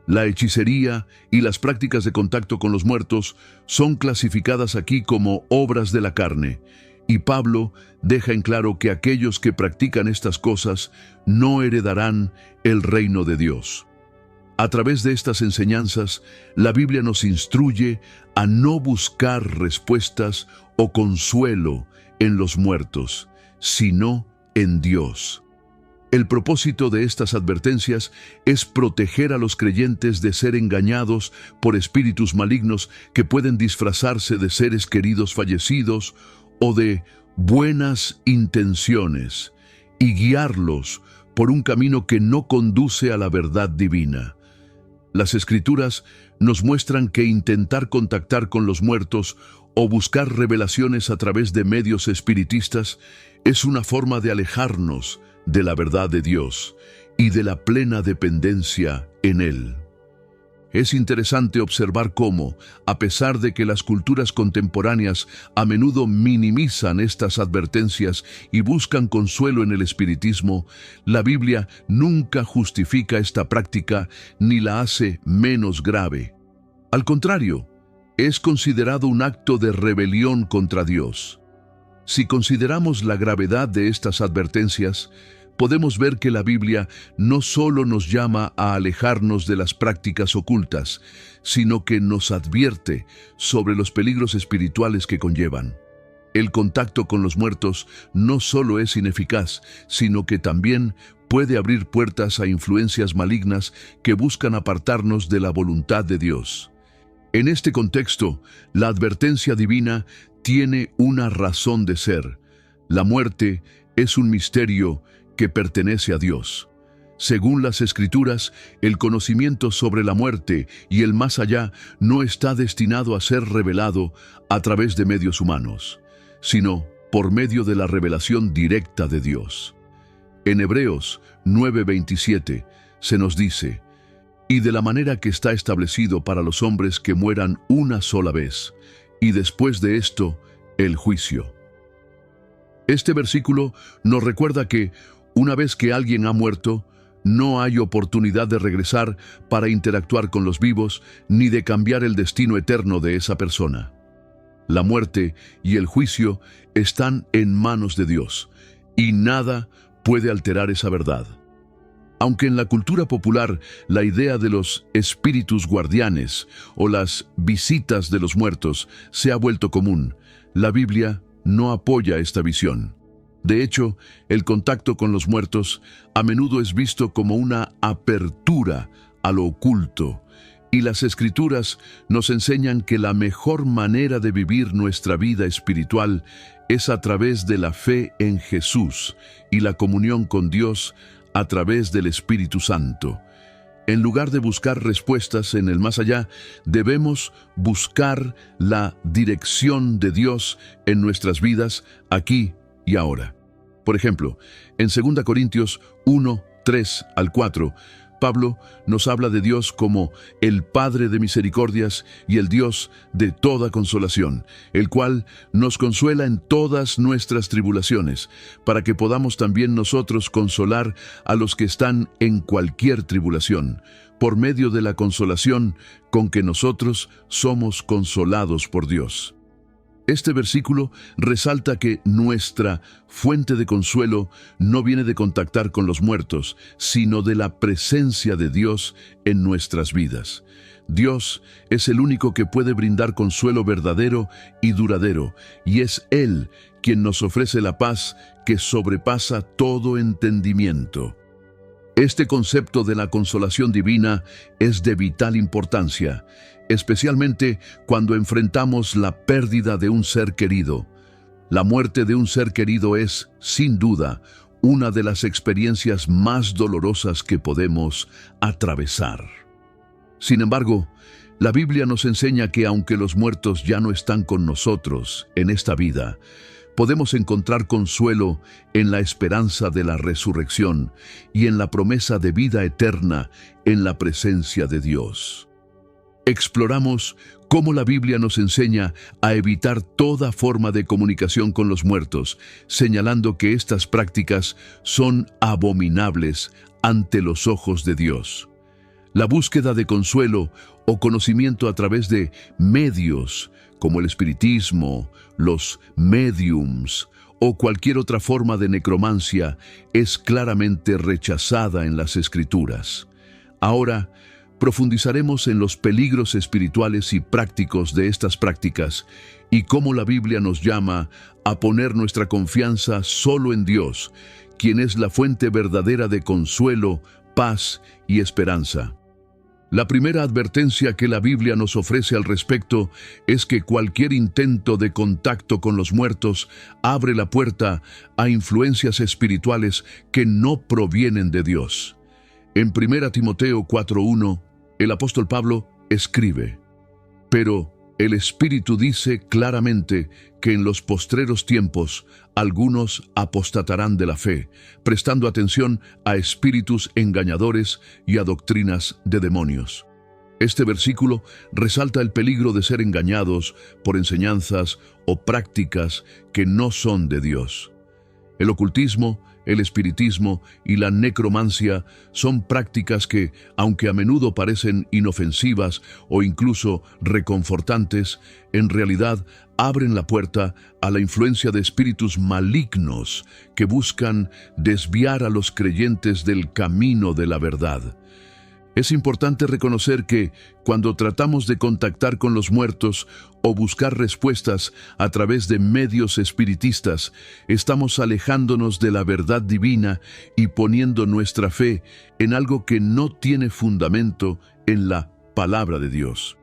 La hechicería y las prácticas de contacto con los muertos son clasificadas aquí como obras de la carne, y Pablo deja en claro que aquellos que practican estas cosas no heredarán el reino de Dios. A través de estas enseñanzas, la Biblia nos instruye a no buscar respuestas o consuelo en los muertos, sino en Dios. El propósito de estas advertencias es proteger a los creyentes de ser engañados por espíritus malignos que pueden disfrazarse de seres queridos fallecidos o de buenas intenciones y guiarlos por un camino que no conduce a la verdad divina. Las Escrituras nos muestran que intentar contactar con los muertos o buscar revelaciones a través de medios espiritistas es una forma de alejarnos de la verdad de Dios y de la plena dependencia en Él. Es interesante observar cómo, a pesar de que las culturas contemporáneas a menudo minimizan estas advertencias y buscan consuelo en el espiritismo, la Biblia nunca justifica esta práctica ni la hace menos grave. Al contrario, es considerado un acto de rebelión contra Dios. Si consideramos la gravedad de estas advertencias, podemos ver que la Biblia no solo nos llama a alejarnos de las prácticas ocultas, sino que nos advierte sobre los peligros espirituales que conllevan. El contacto con los muertos no solo es ineficaz, sino que también puede abrir puertas a influencias malignas que buscan apartarnos de la voluntad de Dios. En este contexto, la advertencia divina tiene una razón de ser. La muerte es un misterio que pertenece a Dios. Según las Escrituras, el conocimiento sobre la muerte y el más allá no está destinado a ser revelado a través de medios humanos, sino por medio de la revelación directa de Dios. En Hebreos 9:27 se nos dice: y de la manera que está establecido para los hombres que mueran una sola vez, y después de esto, el juicio. Este versículo nos recuerda que, una vez que alguien ha muerto, no hay oportunidad de regresar para interactuar con los vivos, ni de cambiar el destino eterno de esa persona. La muerte y el juicio están en manos de Dios, y nada puede alterar esa verdad. Aunque en la cultura popular la idea de los espíritus guardianes o las visitas de los muertos se ha vuelto común, la Biblia no apoya esta visión. De hecho, el contacto con los muertos a menudo es visto como una apertura a lo oculto, y las Escrituras nos enseñan que la mejor manera de vivir nuestra vida espiritual es a través de la fe en Jesús y la comunión con Dios a través del Espíritu Santo. En lugar de buscar respuestas en el más allá, debemos buscar la dirección de Dios en nuestras vidas aquí y ahora. Por ejemplo, en 2 Corintios 1, 3 al 4, Pablo nos habla de Dios como el Padre de misericordias y el Dios de toda consolación, el cual nos consuela en todas nuestras tribulaciones, para que podamos también nosotros consolar a los que están en cualquier tribulación, por medio de la consolación con que nosotros somos consolados por Dios. Este versículo resalta que nuestra fuente de consuelo no viene de contactar con los muertos, sino de la presencia de Dios en nuestras vidas. Dios es el único que puede brindar consuelo verdadero y duradero, y es Él quien nos ofrece la paz que sobrepasa todo entendimiento. Este concepto de la consolación divina es de vital importancia, especialmente cuando enfrentamos la pérdida de un ser querido. La muerte de un ser querido es, sin duda, una de las experiencias más dolorosas que podemos atravesar. Sin embargo, la Biblia nos enseña que aunque los muertos ya no están con nosotros en esta vida, podemos encontrar consuelo en la esperanza de la resurrección y en la promesa de vida eterna en la presencia de Dios. Exploramos cómo la Biblia nos enseña a evitar toda forma de comunicación con los muertos, señalando que estas prácticas son abominables ante los ojos de Dios. La búsqueda de consuelo o conocimiento a través de medios como el espiritismo, los mediums o cualquier otra forma de necromancia es claramente rechazada en las Escrituras. Ahora, profundizaremos en los peligros espirituales y prácticos de estas prácticas y cómo la Biblia nos llama a poner nuestra confianza solo en Dios, quien es la fuente verdadera de consuelo, paz y esperanza. La primera advertencia que la Biblia nos ofrece al respecto es que cualquier intento de contacto con los muertos abre la puerta a influencias espirituales que no provienen de Dios. En 1 Timoteo 4:1, el apóstol Pablo escribe: «Pero el Espíritu dice claramente que en los postreros tiempos algunos apostatarán de la fe, prestando atención a espíritus engañadores y a doctrinas de demonios». Este versículo resalta el peligro de ser engañados por enseñanzas o prácticas que no son de Dios. El ocultismo, el espiritismo y la necromancia son prácticas que, aunque a menudo parecen inofensivas o incluso reconfortantes, en realidad abren la puerta a la influencia de espíritus malignos que buscan desviar a los creyentes del camino de la verdad. Es importante reconocer que, cuando tratamos de contactar con los muertos o buscar respuestas a través de medios espiritistas, estamos alejándonos de la verdad divina y poniendo nuestra fe en algo que no tiene fundamento en la palabra de Dios.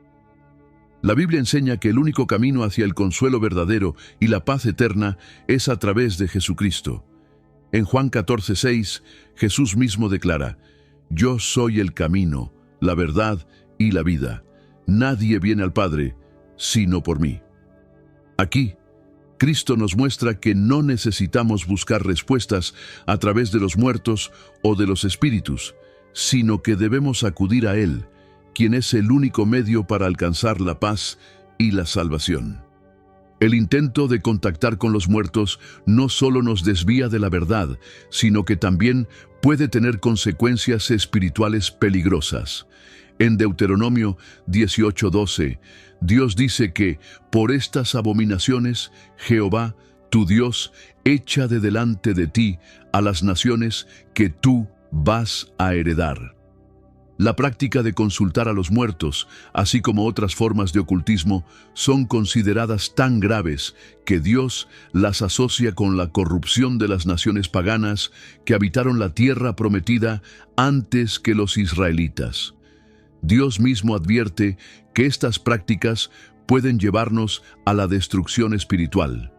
La Biblia enseña que el único camino hacia el consuelo verdadero y la paz eterna es a través de Jesucristo. En Juan 14:6, Jesús mismo declara: «Yo soy el camino, la verdad y la vida. Nadie viene al Padre sino por mí». Aquí, Cristo nos muestra que no necesitamos buscar respuestas a través de los muertos o de los espíritus, sino que debemos acudir a Él, quien es el único medio para alcanzar la paz y la salvación. El intento de contactar con los muertos no solo nos desvía de la verdad, sino que también puede tener consecuencias espirituales peligrosas. En Deuteronomio 18:12, Dios dice que por estas abominaciones Jehová, tu Dios, echa de delante de ti a las naciones que tú vas a heredar. La práctica de consultar a los muertos, así como otras formas de ocultismo, son consideradas tan graves que Dios las asocia con la corrupción de las naciones paganas que habitaron la tierra prometida antes que los israelitas. Dios mismo advierte que estas prácticas pueden llevarnos a la destrucción espiritual.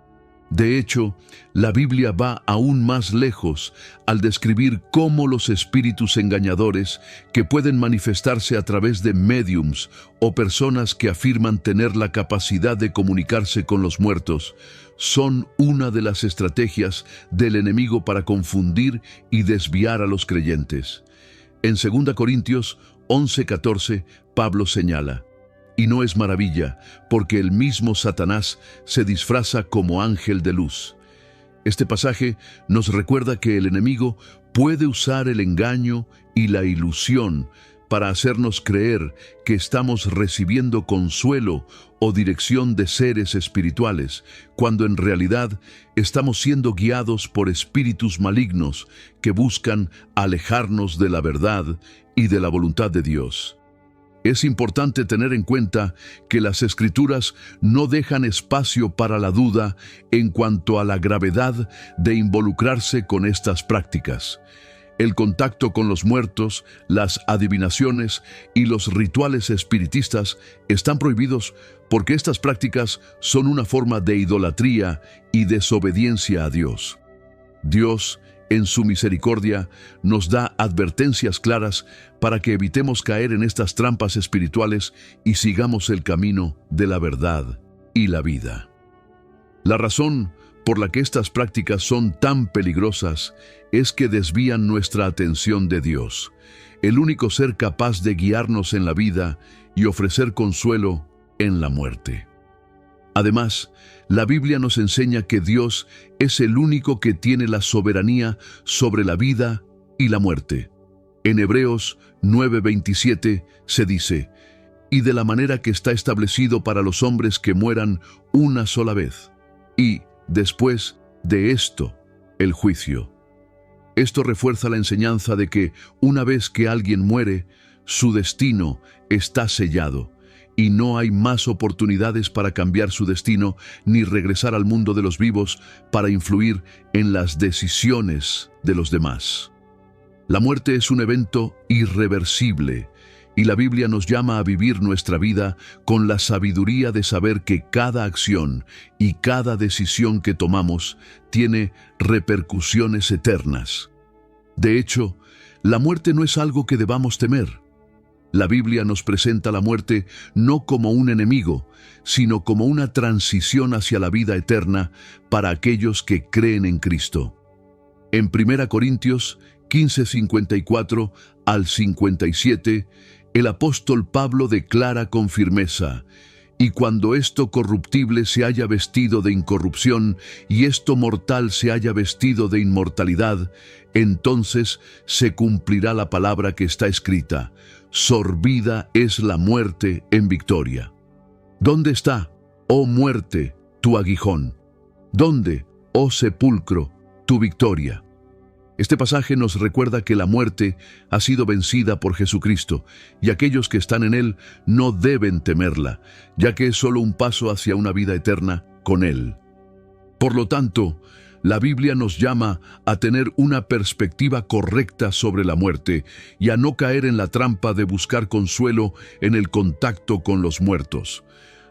De hecho, la Biblia va aún más lejos al describir cómo los espíritus engañadores, que pueden manifestarse a través de médiums o personas que afirman tener la capacidad de comunicarse con los muertos, son una de las estrategias del enemigo para confundir y desviar a los creyentes. En 2 Corintios 11:14, Pablo señala: «Y no es maravilla, porque el mismo Satanás se disfraza como ángel de luz». Este pasaje nos recuerda que el enemigo puede usar el engaño y la ilusión para hacernos creer que estamos recibiendo consuelo o dirección de seres espirituales, cuando en realidad estamos siendo guiados por espíritus malignos que buscan alejarnos de la verdad y de la voluntad de Dios. Es importante tener en cuenta que las Escrituras no dejan espacio para la duda en cuanto a la gravedad de involucrarse con estas prácticas. El contacto con los muertos, las adivinaciones y los rituales espiritistas están prohibidos porque estas prácticas son una forma de idolatría y desobediencia a Dios. Dios, en su misericordia, nos da advertencias claras para que evitemos caer en estas trampas espirituales y sigamos el camino de la verdad y la vida. La razón por la que estas prácticas son tan peligrosas es que desvían nuestra atención de Dios, el único ser capaz de guiarnos en la vida y ofrecer consuelo en la muerte. Además, la Biblia nos enseña que Dios es el único que tiene la soberanía sobre la vida y la muerte. En Hebreos 9:27 se dice: y de la manera que está establecido para los hombres que mueran una sola vez, y después de esto, el juicio. Esto refuerza la enseñanza de que una vez que alguien muere, su destino está sellado, y no hay más oportunidades para cambiar su destino ni regresar al mundo de los vivos para influir en las decisiones de los demás. La muerte es un evento irreversible, y la Biblia nos llama a vivir nuestra vida con la sabiduría de saber que cada acción y cada decisión que tomamos tiene repercusiones eternas. De hecho, la muerte no es algo que debamos temer. La Biblia nos presenta la muerte no como un enemigo, sino como una transición hacia la vida eterna para aquellos que creen en Cristo. En 1 Corintios 15:54 al 57, el apóstol Pablo declara con firmeza: y cuando esto corruptible se haya vestido de incorrupción y esto mortal se haya vestido de inmortalidad, entonces se cumplirá la palabra que está escrita: sorbida es la muerte en victoria. ¿Dónde está, oh muerte, tu aguijón? ¿Dónde, oh sepulcro, tu victoria? Este pasaje nos recuerda que la muerte ha sido vencida por Jesucristo, y aquellos que están en Él no deben temerla, ya que es solo un paso hacia una vida eterna con Él. Por lo tanto, la Biblia nos llama a tener una perspectiva correcta sobre la muerte y a no caer en la trampa de buscar consuelo en el contacto con los muertos.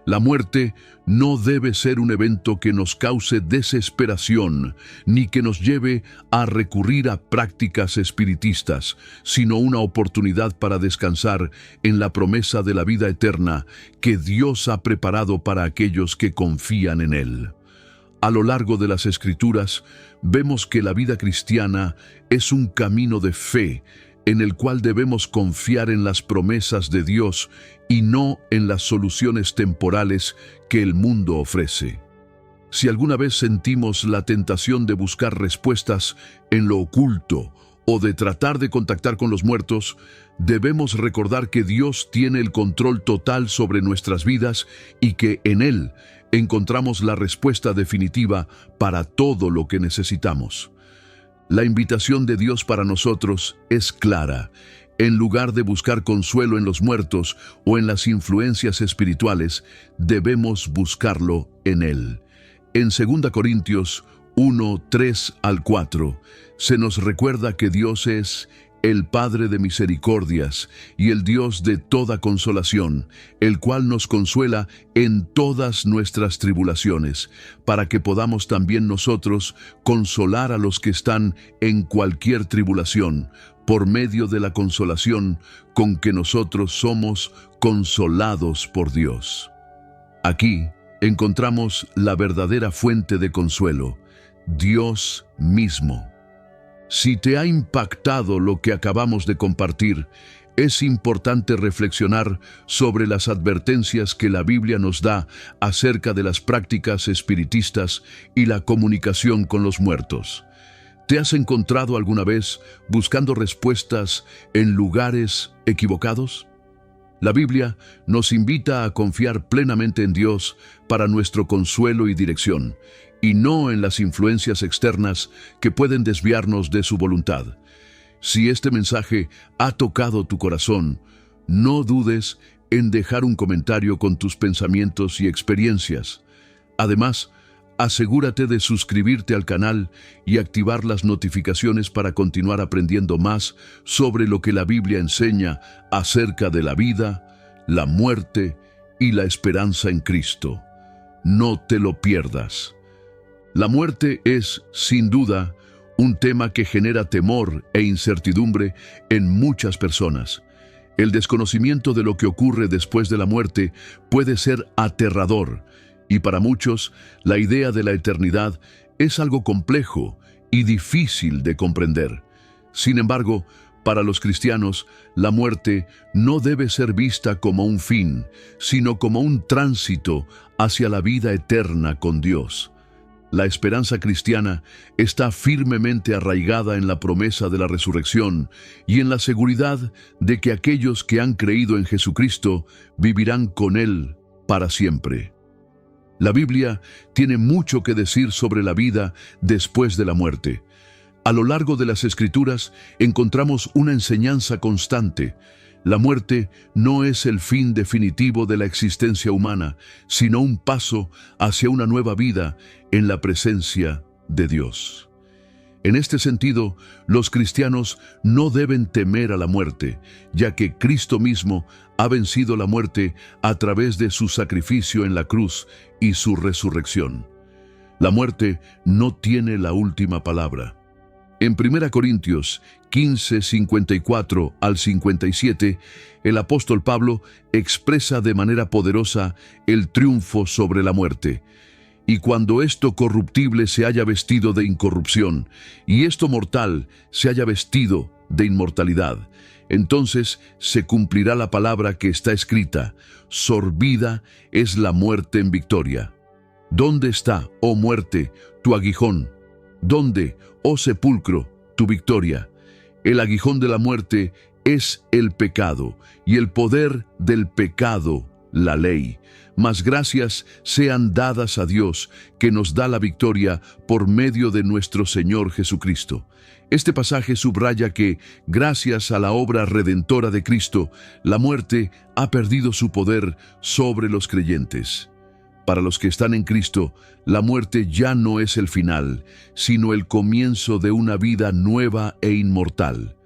La muerte no debe ser un evento que nos cause desesperación, ni que nos lleve a recurrir a prácticas espiritistas, sino una oportunidad para descansar en la promesa de la vida eterna que Dios ha preparado para aquellos que confían en Él. A lo largo de las Escrituras, vemos que la vida cristiana es un camino de fe, en el cual debemos confiar en las promesas de Dios y no en las soluciones temporales que el mundo ofrece. Si alguna vez sentimos la tentación de buscar respuestas en lo oculto o de tratar de contactar con los muertos, debemos recordar que Dios tiene el control total sobre nuestras vidas y que en Él encontramos la respuesta definitiva para todo lo que necesitamos. La invitación de Dios para nosotros es clara. En lugar de buscar consuelo en los muertos o en las influencias espirituales, debemos buscarlo en Él. En 2 Corintios 1:3 al 4, se nos recuerda que Dios es el Padre de misericordias y el Dios de toda consolación, el cual nos consuela en todas nuestras tribulaciones, para que podamos también nosotros consolar a los que están en cualquier tribulación, por medio de la consolación con que nosotros somos consolados por Dios. Aquí encontramos la verdadera fuente de consuelo, Dios mismo. Si te ha impactado lo que acabamos de compartir, es importante reflexionar sobre las advertencias que la Biblia nos da acerca de las prácticas espiritistas y la comunicación con los muertos. ¿Te has encontrado alguna vez buscando respuestas en lugares equivocados? La Biblia nos invita a confiar plenamente en Dios para nuestro consuelo y dirección, y no en las influencias externas que pueden desviarnos de su voluntad. Si este mensaje ha tocado tu corazón, no dudes en dejar un comentario con tus pensamientos y experiencias. Además, asegúrate de suscribirte al canal y activar las notificaciones para continuar aprendiendo más sobre lo que la Biblia enseña acerca de la vida, la muerte y la esperanza en Cristo. No te lo pierdas. La muerte es, sin duda, un tema que genera temor e incertidumbre en muchas personas. El desconocimiento de lo que ocurre después de la muerte puede ser aterrador, y para muchos, la idea de la eternidad Es algo complejo y difícil de comprender. Sin embargo, para los cristianos, la muerte no debe ser vista como un fin, sino como un tránsito hacia la vida eterna con Dios. La esperanza cristiana está firmemente arraigada en la promesa de la resurrección y en la seguridad de que aquellos que han creído en Jesucristo vivirán con Él para siempre. La Biblia tiene mucho que decir sobre la vida después de la muerte. A lo largo de las Escrituras encontramos una enseñanza constante. La muerte no es el fin definitivo de la existencia humana, sino un paso hacia una nueva vida en la presencia de Dios. En este sentido, los cristianos no deben temer a la muerte, ya que Cristo mismo ha vencido la muerte a través de su sacrificio en la cruz y su resurrección. La muerte no tiene la última palabra. En 1 Corintios 15, 54 al 57, el apóstol Pablo expresa de manera poderosa el triunfo sobre la muerte. Y cuando esto corruptible se haya vestido de incorrupción, y esto mortal se haya vestido de inmortalidad, entonces se cumplirá la palabra que está escrita: sorbida es la muerte en victoria. ¿Dónde está, oh muerte, tu aguijón? ¿Dónde, oh sepulcro, tu victoria? El aguijón de la muerte es el pecado, y el poder del pecado, la ley. Mas gracias sean dadas a Dios, que nos da la victoria por medio de nuestro Señor Jesucristo. Este pasaje subraya que, gracias a la obra redentora de Cristo, la muerte ha perdido su poder sobre los creyentes. Para los que están en Cristo, la muerte ya no es el final, sino el comienzo de una vida nueva e inmortal.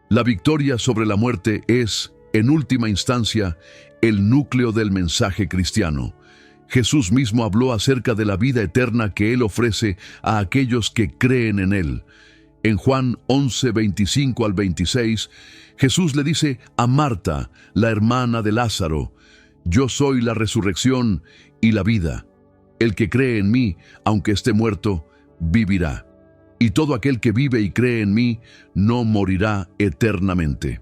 La victoria sobre la muerte es, en última instancia, el núcleo del mensaje cristiano. Jesús mismo habló acerca de la vida eterna que Él ofrece a aquellos que creen en Él. En Juan 11, 25 al 26, Jesús le dice a Marta, la hermana de Lázaro: «Yo soy la resurrección y la vida. El que cree en mí, aunque esté muerto, vivirá. Y todo aquel que vive y cree en mí, no morirá eternamente».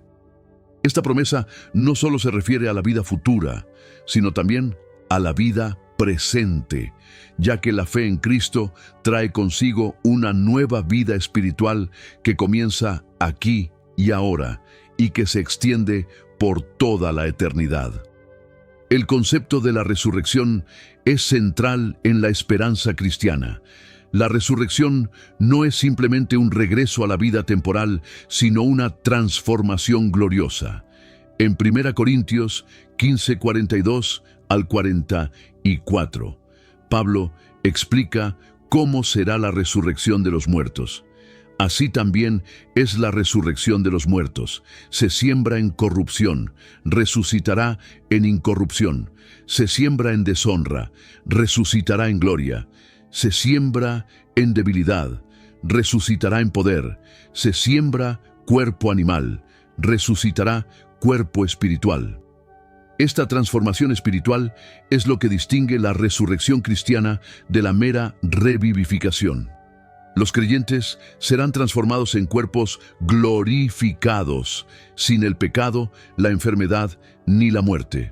Esta promesa no solo se refiere a la vida futura, sino también a la vida presente, ya que la fe en Cristo trae consigo una nueva vida espiritual que comienza aquí y ahora y que se extiende por toda la eternidad. El concepto de la resurrección es central en la esperanza cristiana. La resurrección no es simplemente un regreso a la vida temporal, sino una transformación gloriosa. En 1 Corintios 15, 42 al 44, Pablo explica cómo será la resurrección de los muertos. Así también es la resurrección de los muertos. Se siembra en corrupción, resucitará en incorrupción. Se siembra en deshonra, resucitará en gloria. Se siembra en debilidad, resucitará en poder. Se siembra cuerpo animal, resucitará cuerpo espiritual. Esta transformación espiritual es lo que distingue la resurrección cristiana de la mera revivificación. Los creyentes serán transformados en cuerpos glorificados, sin el pecado, la enfermedad ni la muerte.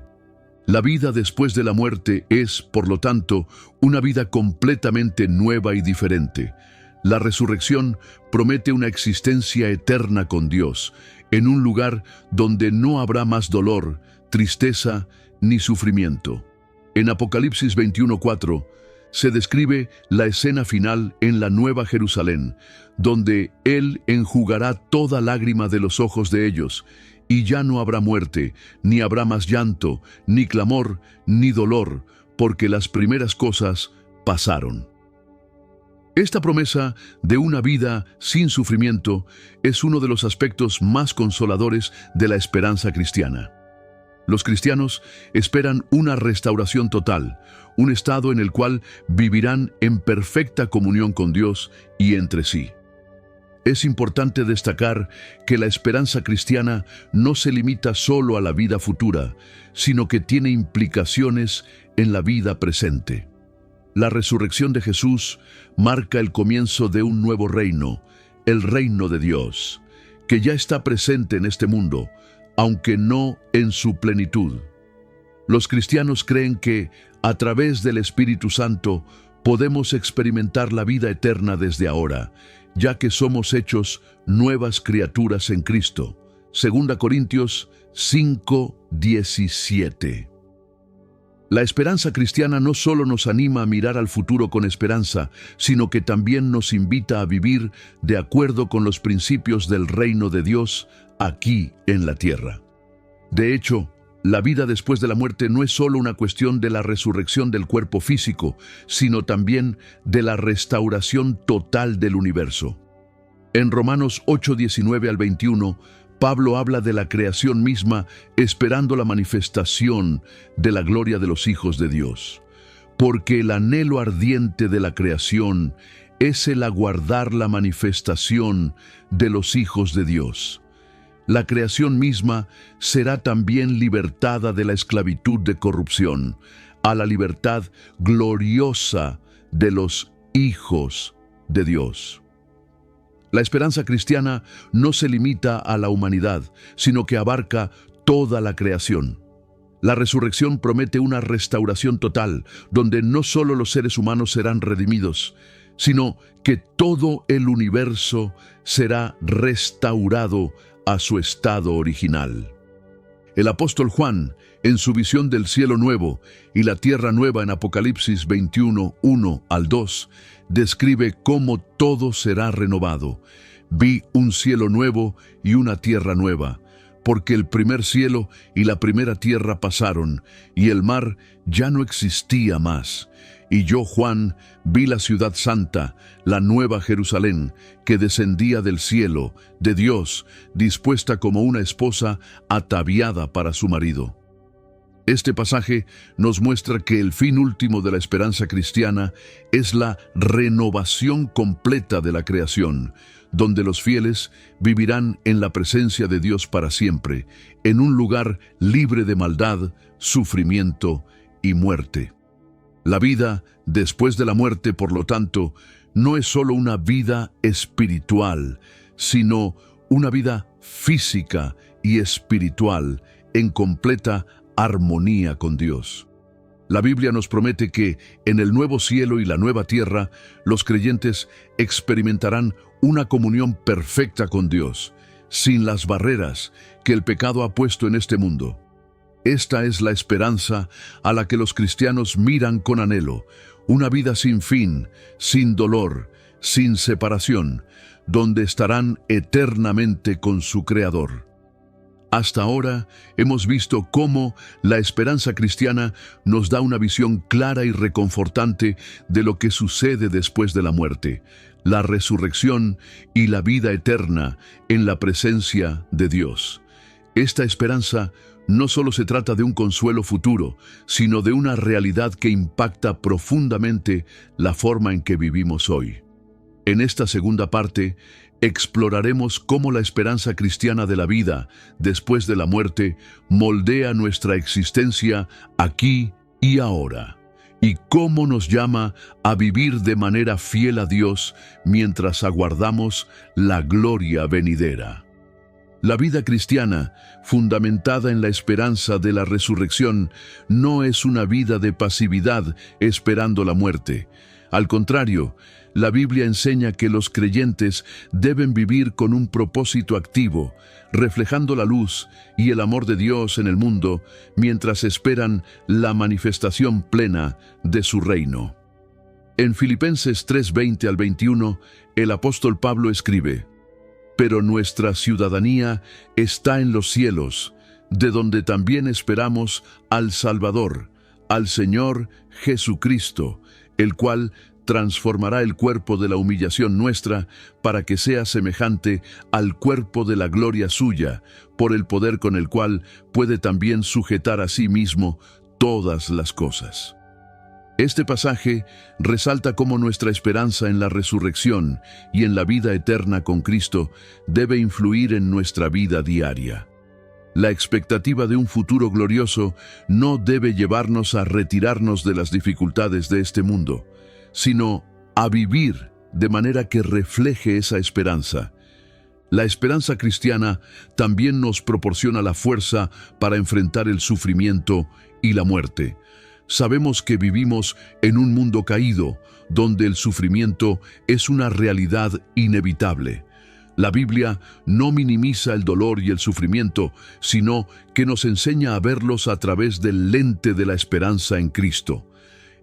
La vida después de la muerte es, por lo tanto, una vida completamente nueva y diferente. La resurrección promete una existencia eterna con Dios, en un lugar donde no habrá más dolor, tristeza ni sufrimiento. En Apocalipsis 21:4 se describe la escena final en la Nueva Jerusalén, donde Él enjugará toda lágrima de los ojos de ellos, y ya no habrá muerte, ni habrá más llanto, ni clamor, ni dolor, porque las primeras cosas pasaron. Esta promesa de una vida sin sufrimiento es uno de los aspectos más consoladores de la esperanza cristiana. Los cristianos esperan una restauración total, un estado en el cual vivirán en perfecta comunión con Dios y entre sí. Es importante destacar que la esperanza cristiana no se limita solo a la vida futura, sino que tiene implicaciones en la vida presente. La resurrección de Jesús marca el comienzo de un nuevo reino, el reino de Dios, que ya está presente en este mundo, aunque no en su plenitud. Los cristianos creen que, a través del Espíritu Santo, podemos experimentar la vida eterna desde ahora, ya que somos hechos nuevas criaturas en Cristo. 2 Corintios 5:17. La esperanza cristiana no solo nos anima a mirar al futuro con esperanza, sino que también nos invita a vivir de acuerdo con los principios del reino de Dios aquí en la tierra. De hecho, la vida después de la muerte no es solo una cuestión de la resurrección del cuerpo físico, sino también de la restauración total del universo. En Romanos 8:19 al 21, Pablo habla de la creación misma esperando la manifestación de la gloria de los hijos de Dios. Porque el anhelo ardiente de la creación es el aguardar la manifestación de los hijos de Dios. La creación misma será también libertada de la esclavitud de corrupción, a la libertad gloriosa de los hijos de Dios. La esperanza cristiana no se limita a la humanidad, sino que abarca toda la creación. La resurrección promete una restauración total, donde no solo los seres humanos serán redimidos, sino que todo el universo será restaurado a su estado original. El apóstol Juan, en su visión del cielo nuevo y la tierra nueva en Apocalipsis 21:1 al 2, describe cómo todo será renovado. Vi un cielo nuevo y una tierra nueva, porque el primer cielo y la primera tierra pasaron, y el mar ya no existía más. Y yo, Juan, vi la ciudad santa, la nueva Jerusalén, que descendía del cielo, de Dios, dispuesta como una esposa ataviada para su marido. Este pasaje nos muestra que el fin último de la esperanza cristiana es la renovación completa de la creación, donde los fieles vivirán en la presencia de Dios para siempre, en un lugar libre de maldad, sufrimiento y muerte. La vida después de la muerte, por lo tanto, no es solo una vida espiritual, sino una vida física y espiritual en completa armonía con Dios. La Biblia nos promete que en el nuevo cielo y la nueva tierra, los creyentes experimentarán una comunión perfecta con Dios, sin las barreras que el pecado ha puesto en este mundo. Esta es la esperanza a la que los cristianos miran con anhelo, una vida sin fin, sin dolor, sin separación, donde estarán eternamente con su Creador. Hasta ahora hemos visto cómo la esperanza cristiana nos da una visión clara y reconfortante de lo que sucede después de la muerte, la resurrección y la vida eterna en la presencia de Dios. Esta esperanza no solo se trata de un consuelo futuro, sino de una realidad que impacta profundamente la forma en que vivimos hoy. En esta segunda parte, exploraremos cómo la esperanza cristiana de la vida después de la muerte moldea nuestra existencia aquí y ahora, y cómo nos llama a vivir de manera fiel a Dios mientras aguardamos la gloria venidera. La vida cristiana, fundamentada en la esperanza de la resurrección, no es una vida de pasividad esperando la muerte. Al contrario, la Biblia enseña que los creyentes deben vivir con un propósito activo, reflejando la luz y el amor de Dios en el mundo, mientras esperan la manifestación plena de su reino. En Filipenses 3:20 al 21, el apóstol Pablo escribe: pero nuestra ciudadanía está en los cielos, de donde también esperamos al Salvador, al Señor Jesucristo, el cual transformará el cuerpo de la humillación nuestra para que sea semejante al cuerpo de la gloria suya, por el poder con el cual puede también sujetar a sí mismo todas las cosas. Este pasaje resalta cómo nuestra esperanza en la resurrección y en la vida eterna con Cristo debe influir en nuestra vida diaria. La expectativa de un futuro glorioso no debe llevarnos a retirarnos de las dificultades de este mundo, sino a vivir de manera que refleje esa esperanza. La esperanza cristiana también nos proporciona la fuerza para enfrentar el sufrimiento y la muerte. Sabemos que vivimos en un mundo caído, donde el sufrimiento es una realidad inevitable. La Biblia no minimiza el dolor y el sufrimiento, sino que nos enseña a verlos a través del lente de la esperanza en Cristo.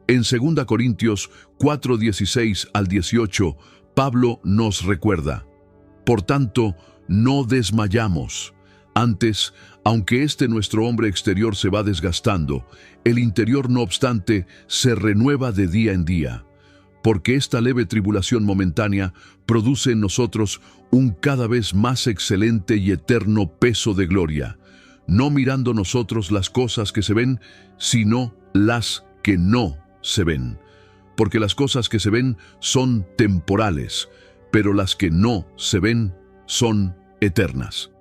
En 2 Corintios 4:16 al 18, Pablo nos recuerda: por tanto, no desmayamos. Antes, aunque nuestro hombre exterior se va desgastando, el interior, no obstante, se renueva de día en día. Porque esta leve tribulación momentánea produce en nosotros un cada vez más excelente y eterno peso de gloria, no mirando nosotros las cosas que se ven, sino las que no se ven. Porque las cosas que se ven son temporales, pero las que no se ven son eternas.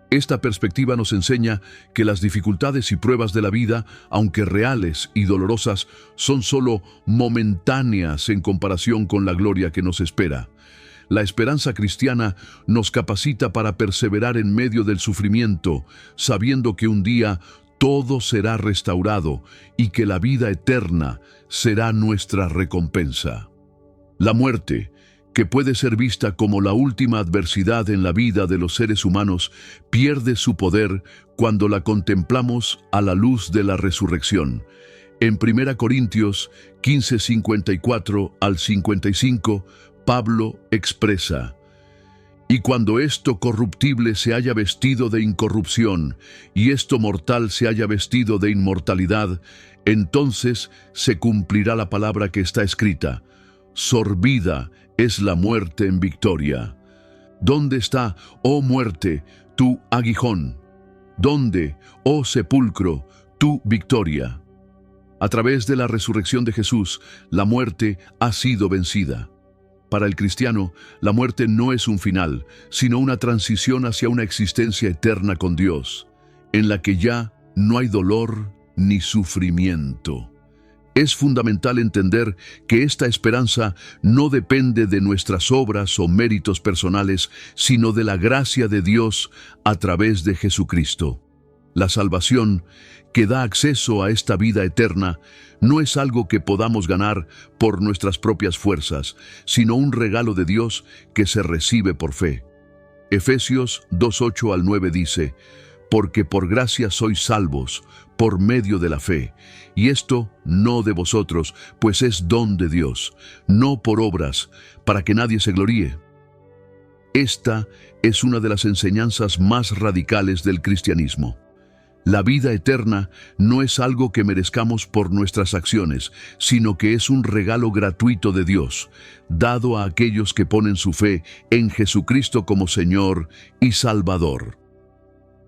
Esta perspectiva nos enseña que las dificultades y pruebas de la vida, aunque reales y dolorosas, son solo momentáneas en comparación con la gloria que nos espera. La esperanza cristiana nos capacita para perseverar en medio del sufrimiento, sabiendo que un día todo será restaurado y que la vida eterna será nuestra recompensa. La muerte, que puede ser vista como la última adversidad en la vida de los seres humanos, pierde su poder cuando la contemplamos a la luz de la resurrección. En 1 Corintios 15:54 al 55, Pablo expresa: y cuando esto corruptible se haya vestido de incorrupción, y esto mortal se haya vestido de inmortalidad, entonces se cumplirá la palabra que está escrita: sorbida es la muerte en victoria. ¿Dónde está, oh muerte, tu aguijón? ¿Dónde, oh sepulcro, tu victoria? A través de la resurrección de Jesús, la muerte ha sido vencida. Para el cristiano, la muerte no es un final, sino una transición hacia una existencia eterna con Dios, en la que ya no hay dolor ni sufrimiento. Es fundamental entender que esta esperanza no depende de nuestras obras o méritos personales, sino de la gracia de Dios a través de Jesucristo. La salvación, que da acceso a esta vida eterna, no es algo que podamos ganar por nuestras propias fuerzas, sino un regalo de Dios que se recibe por fe. Efesios 2:8 al 9 dice: porque por gracia sois salvos, por medio de la fe, y esto no de vosotros, pues es don de Dios, no por obras, para que nadie se gloríe. Esta es una de las enseñanzas más radicales del cristianismo. La vida eterna no es algo que merezcamos por nuestras acciones, sino que es un regalo gratuito de Dios, dado a aquellos que ponen su fe en Jesucristo como Señor y Salvador.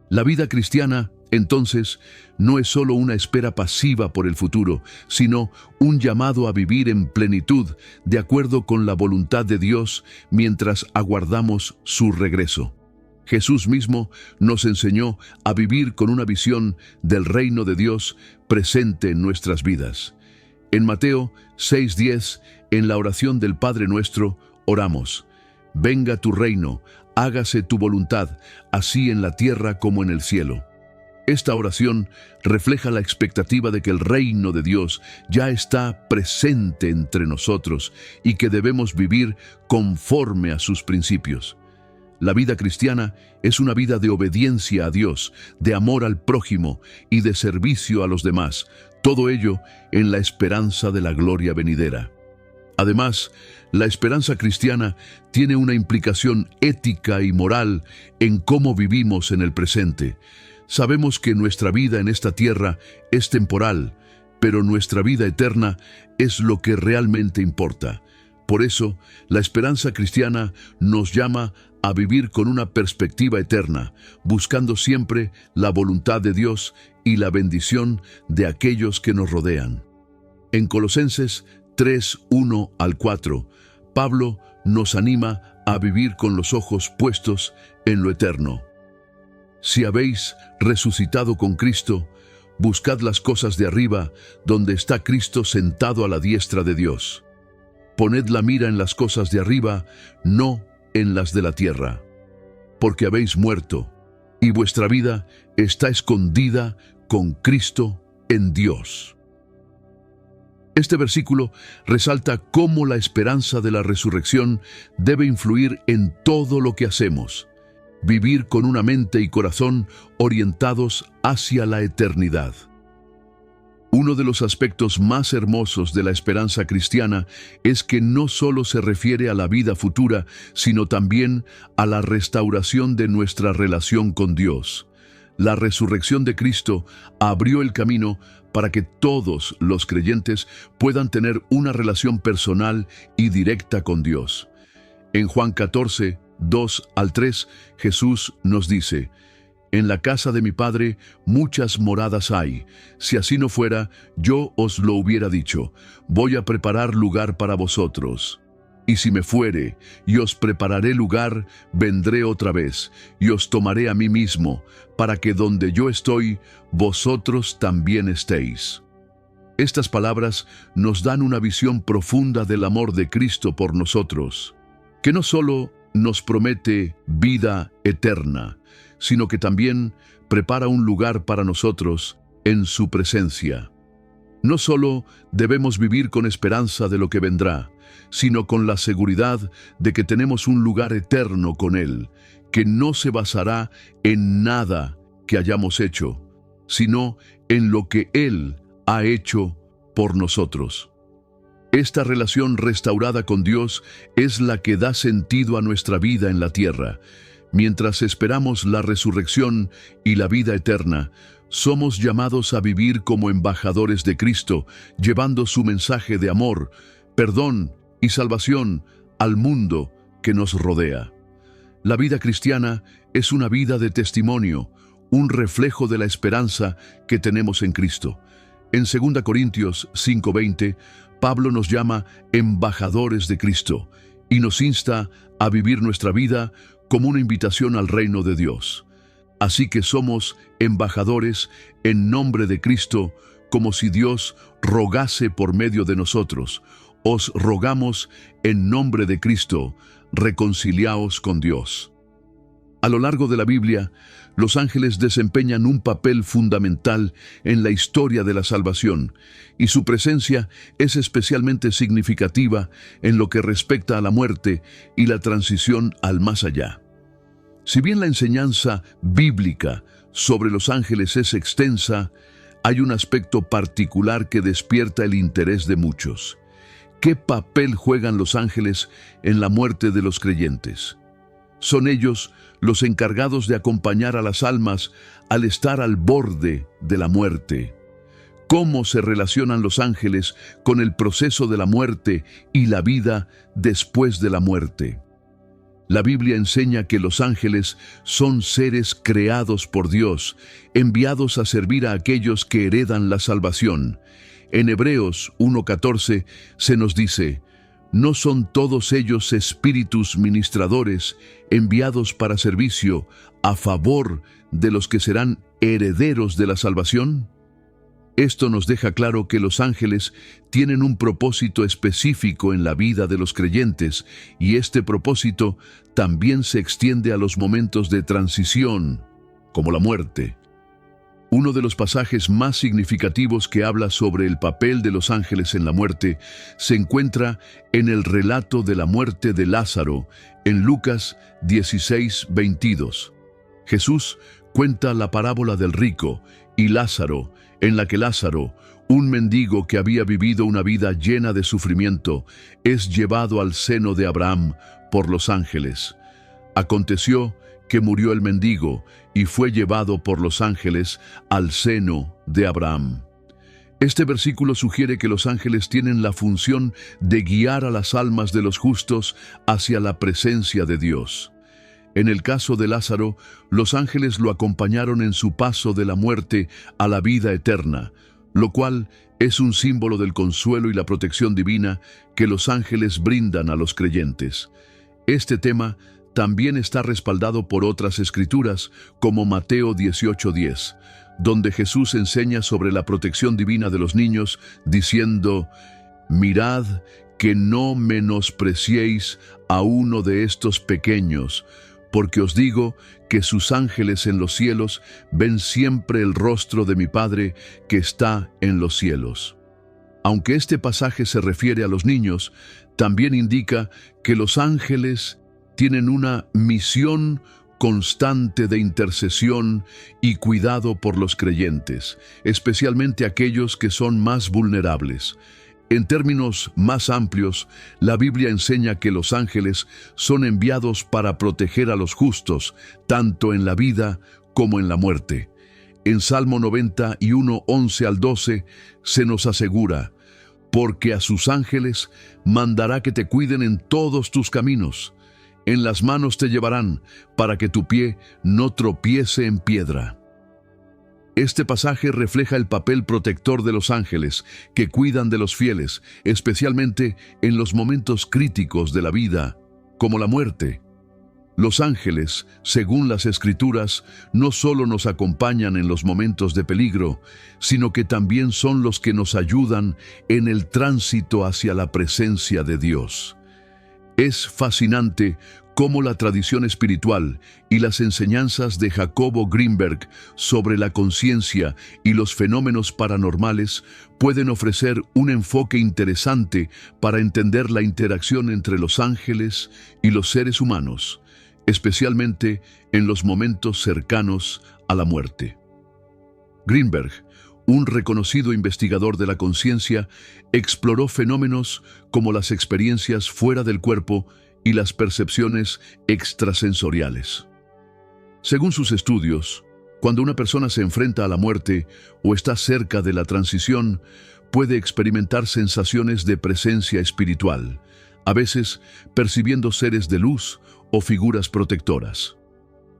La vida cristiana, entonces, no es solo una espera pasiva por el futuro, sino un llamado a vivir en plenitud, de acuerdo con la voluntad de Dios, mientras aguardamos su regreso. Jesús mismo nos enseñó a vivir con una visión del reino de Dios presente en nuestras vidas. En Mateo 6:10, en la oración del Padre Nuestro, oramos: venga tu reino, hágase tu voluntad, así en la tierra como en el cielo. Esta oración refleja la expectativa de que el reino de Dios ya está presente entre nosotros y que debemos vivir conforme a sus principios. La vida cristiana es una vida de obediencia a Dios, de amor al prójimo y de servicio a los demás, todo ello en la esperanza de la gloria venidera. Además, la esperanza cristiana tiene una implicación ética y moral en cómo vivimos en el presente. Sabemos que nuestra vida en esta tierra es temporal, pero nuestra vida eterna es lo que realmente importa. Por eso, la esperanza cristiana nos llama a vivir con una perspectiva eterna, buscando siempre la voluntad de Dios y la bendición de aquellos que nos rodean. En Colosenses 3:1 al 4, Pablo nos anima a vivir con los ojos puestos en lo eterno. Si habéis resucitado con Cristo, buscad las cosas de arriba, donde está Cristo sentado a la diestra de Dios. Poned la mira en las cosas de arriba, no en las de la tierra, porque habéis muerto, y vuestra vida está escondida con Cristo en Dios. Este versículo resalta cómo la esperanza de la resurrección debe influir en todo lo que hacemos. Vivir con una mente y corazón orientados hacia la eternidad. Uno de los aspectos más hermosos de la esperanza cristiana es que no solo se refiere a la vida futura, sino también a la restauración de nuestra relación con Dios. La resurrección de Cristo abrió el camino para que todos los creyentes puedan tener una relación personal y directa con Dios. En Juan 14, 2 al 3, Jesús nos dice: «En la casa de mi Padre muchas moradas hay. Si así no fuera, yo os lo hubiera dicho. Voy a preparar lugar para vosotros. Y si me fuere, y os prepararé lugar, vendré otra vez, y os tomaré a mí mismo, para que donde yo estoy, vosotros también estéis». Estas palabras nos dan una visión profunda del amor de Cristo por nosotros, que no solo nos promete vida eterna, sino que también prepara un lugar para nosotros en su presencia. No solo debemos vivir con esperanza de lo que vendrá, sino con la seguridad de que tenemos un lugar eterno con Él, que no se basará en nada que hayamos hecho, sino en lo que Él ha hecho por nosotros. Esta relación restaurada con Dios es la que da sentido a nuestra vida en la tierra. Mientras esperamos la resurrección y la vida eterna, somos llamados a vivir como embajadores de Cristo, llevando su mensaje de amor, perdón y salvación al mundo que nos rodea. La vida cristiana es una vida de testimonio, un reflejo de la esperanza que tenemos en Cristo. En 2 Corintios 5:20, Pablo nos llama embajadores de Cristo y nos insta a vivir nuestra vida como una invitación al reino de Dios. Así que somos embajadores en nombre de Cristo, como si Dios rogase por medio de nosotros. Os rogamos en nombre de Cristo, reconciliaos con Dios. A lo largo de la Biblia, los ángeles desempeñan un papel fundamental en la historia de la salvación, y su presencia es especialmente significativa en lo que respecta a la muerte y la transición al más allá. Si bien la enseñanza bíblica sobre los ángeles es extensa, hay un aspecto particular que despierta el interés de muchos. ¿Qué papel juegan los ángeles en la muerte de los creyentes? Son ellos los encargados de acompañar a las almas al estar al borde de la muerte. ¿Cómo se relacionan los ángeles con el proceso de la muerte y la vida después de la muerte? La Biblia enseña que los ángeles son seres creados por Dios, enviados a servir a aquellos que heredan la salvación. En Hebreos 1:14 se nos dice: ¿no son todos ellos espíritus ministradores enviados para servicio a favor de los que serán herederos de la salvación? Esto nos deja claro que los ángeles tienen un propósito específico en la vida de los creyentes, y este propósito también se extiende a los momentos de transición, como la muerte. Uno de los pasajes más significativos que habla sobre el papel de los ángeles en la muerte se encuentra en el relato de la muerte de Lázaro, en Lucas 16:22. Jesús cuenta la parábola del rico y Lázaro, en la que Lázaro, un mendigo que había vivido una vida llena de sufrimiento, es llevado al seno de Abraham por los ángeles. Aconteció que murió el mendigo y fue llevado por los ángeles al seno de Abraham. Este versículo sugiere que los ángeles tienen la función de guiar a las almas de los justos hacia la presencia de Dios. En el caso de Lázaro, los ángeles lo acompañaron en su paso de la muerte a la vida eterna, lo cual es un símbolo del consuelo y la protección divina que los ángeles brindan a los creyentes. Este tema también está respaldado por otras escrituras, como Mateo 18:10, donde Jesús enseña sobre la protección divina de los niños, diciendo: «Mirad que no menospreciéis a uno de estos pequeños, porque os digo que sus ángeles en los cielos ven siempre el rostro de mi Padre que está en los cielos». Aunque este pasaje se refiere a los niños, también indica que los ángeles tienen una misión constante de intercesión y cuidado por los creyentes, especialmente aquellos que son más vulnerables. En términos más amplios, la Biblia enseña que los ángeles son enviados para proteger a los justos, tanto en la vida como en la muerte. En Salmo 91, 11 al 12, se nos asegura: «Porque a sus ángeles mandará que te cuiden en todos tus caminos. En las manos te llevarán, para que tu pie no tropiece en piedra». Este pasaje refleja el papel protector de los ángeles, que cuidan de los fieles, especialmente en los momentos críticos de la vida, como la muerte. Los ángeles, según las Escrituras, no solo nos acompañan en los momentos de peligro, sino que también son los que nos ayudan en el tránsito hacia la presencia de Dios. Es fascinante cómo la tradición espiritual y las enseñanzas de Jacobo Greenberg sobre la conciencia y los fenómenos paranormales pueden ofrecer un enfoque interesante para entender la interacción entre los ángeles y los seres humanos, especialmente en los momentos cercanos a la muerte. Greenberg, un reconocido investigador de la conciencia, exploró fenómenos como las experiencias fuera del cuerpo y las percepciones extrasensoriales. Según sus estudios, cuando una persona se enfrenta a la muerte o está cerca de la transición, puede experimentar sensaciones de presencia espiritual, a veces percibiendo seres de luz o figuras protectoras.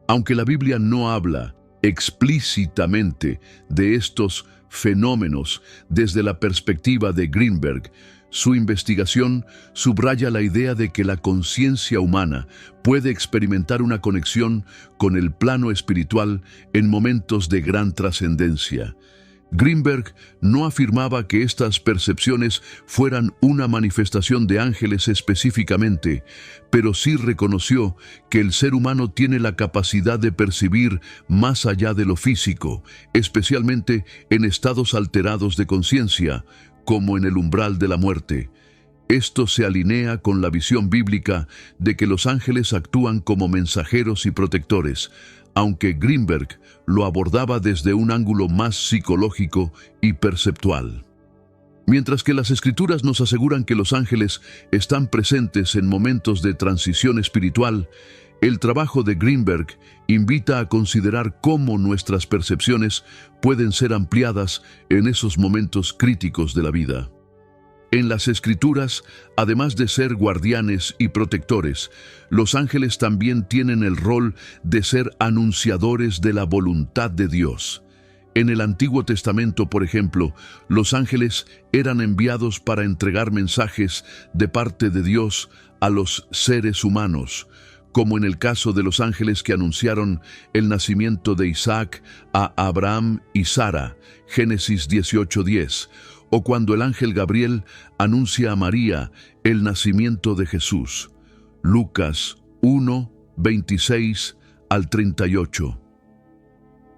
Aunque la Biblia no habla explícitamente de estos fenómenos desde la perspectiva de Greenberg, su investigación subraya la idea de que la conciencia humana puede experimentar una conexión con el plano espiritual en momentos de gran trascendencia. Greenberg no afirmaba que estas percepciones fueran una manifestación de ángeles específicamente, pero sí reconoció que el ser humano tiene la capacidad de percibir más allá de lo físico, especialmente en estados alterados de conciencia, como en el umbral de la muerte. Esto se alinea con la visión bíblica de que los ángeles actúan como mensajeros y protectores, aunque Greenberg lo abordaba desde un ángulo más psicológico y perceptual. Mientras que las Escrituras nos aseguran que los ángeles están presentes en momentos de transición espiritual, el trabajo de Greenberg invita a considerar cómo nuestras percepciones pueden ser ampliadas en esos momentos críticos de la vida. En las Escrituras, además de ser guardianes y protectores, los ángeles también tienen el rol de ser anunciadores de la voluntad de Dios. En el Antiguo Testamento, por ejemplo, los ángeles eran enviados para entregar mensajes de parte de Dios a los seres humanos, como en el caso de los ángeles que anunciaron el nacimiento de Isaac a Abraham y Sara, Génesis 18:10, o cuando el ángel Gabriel anuncia a María el nacimiento de Jesús, Lucas 1, 26 al 38.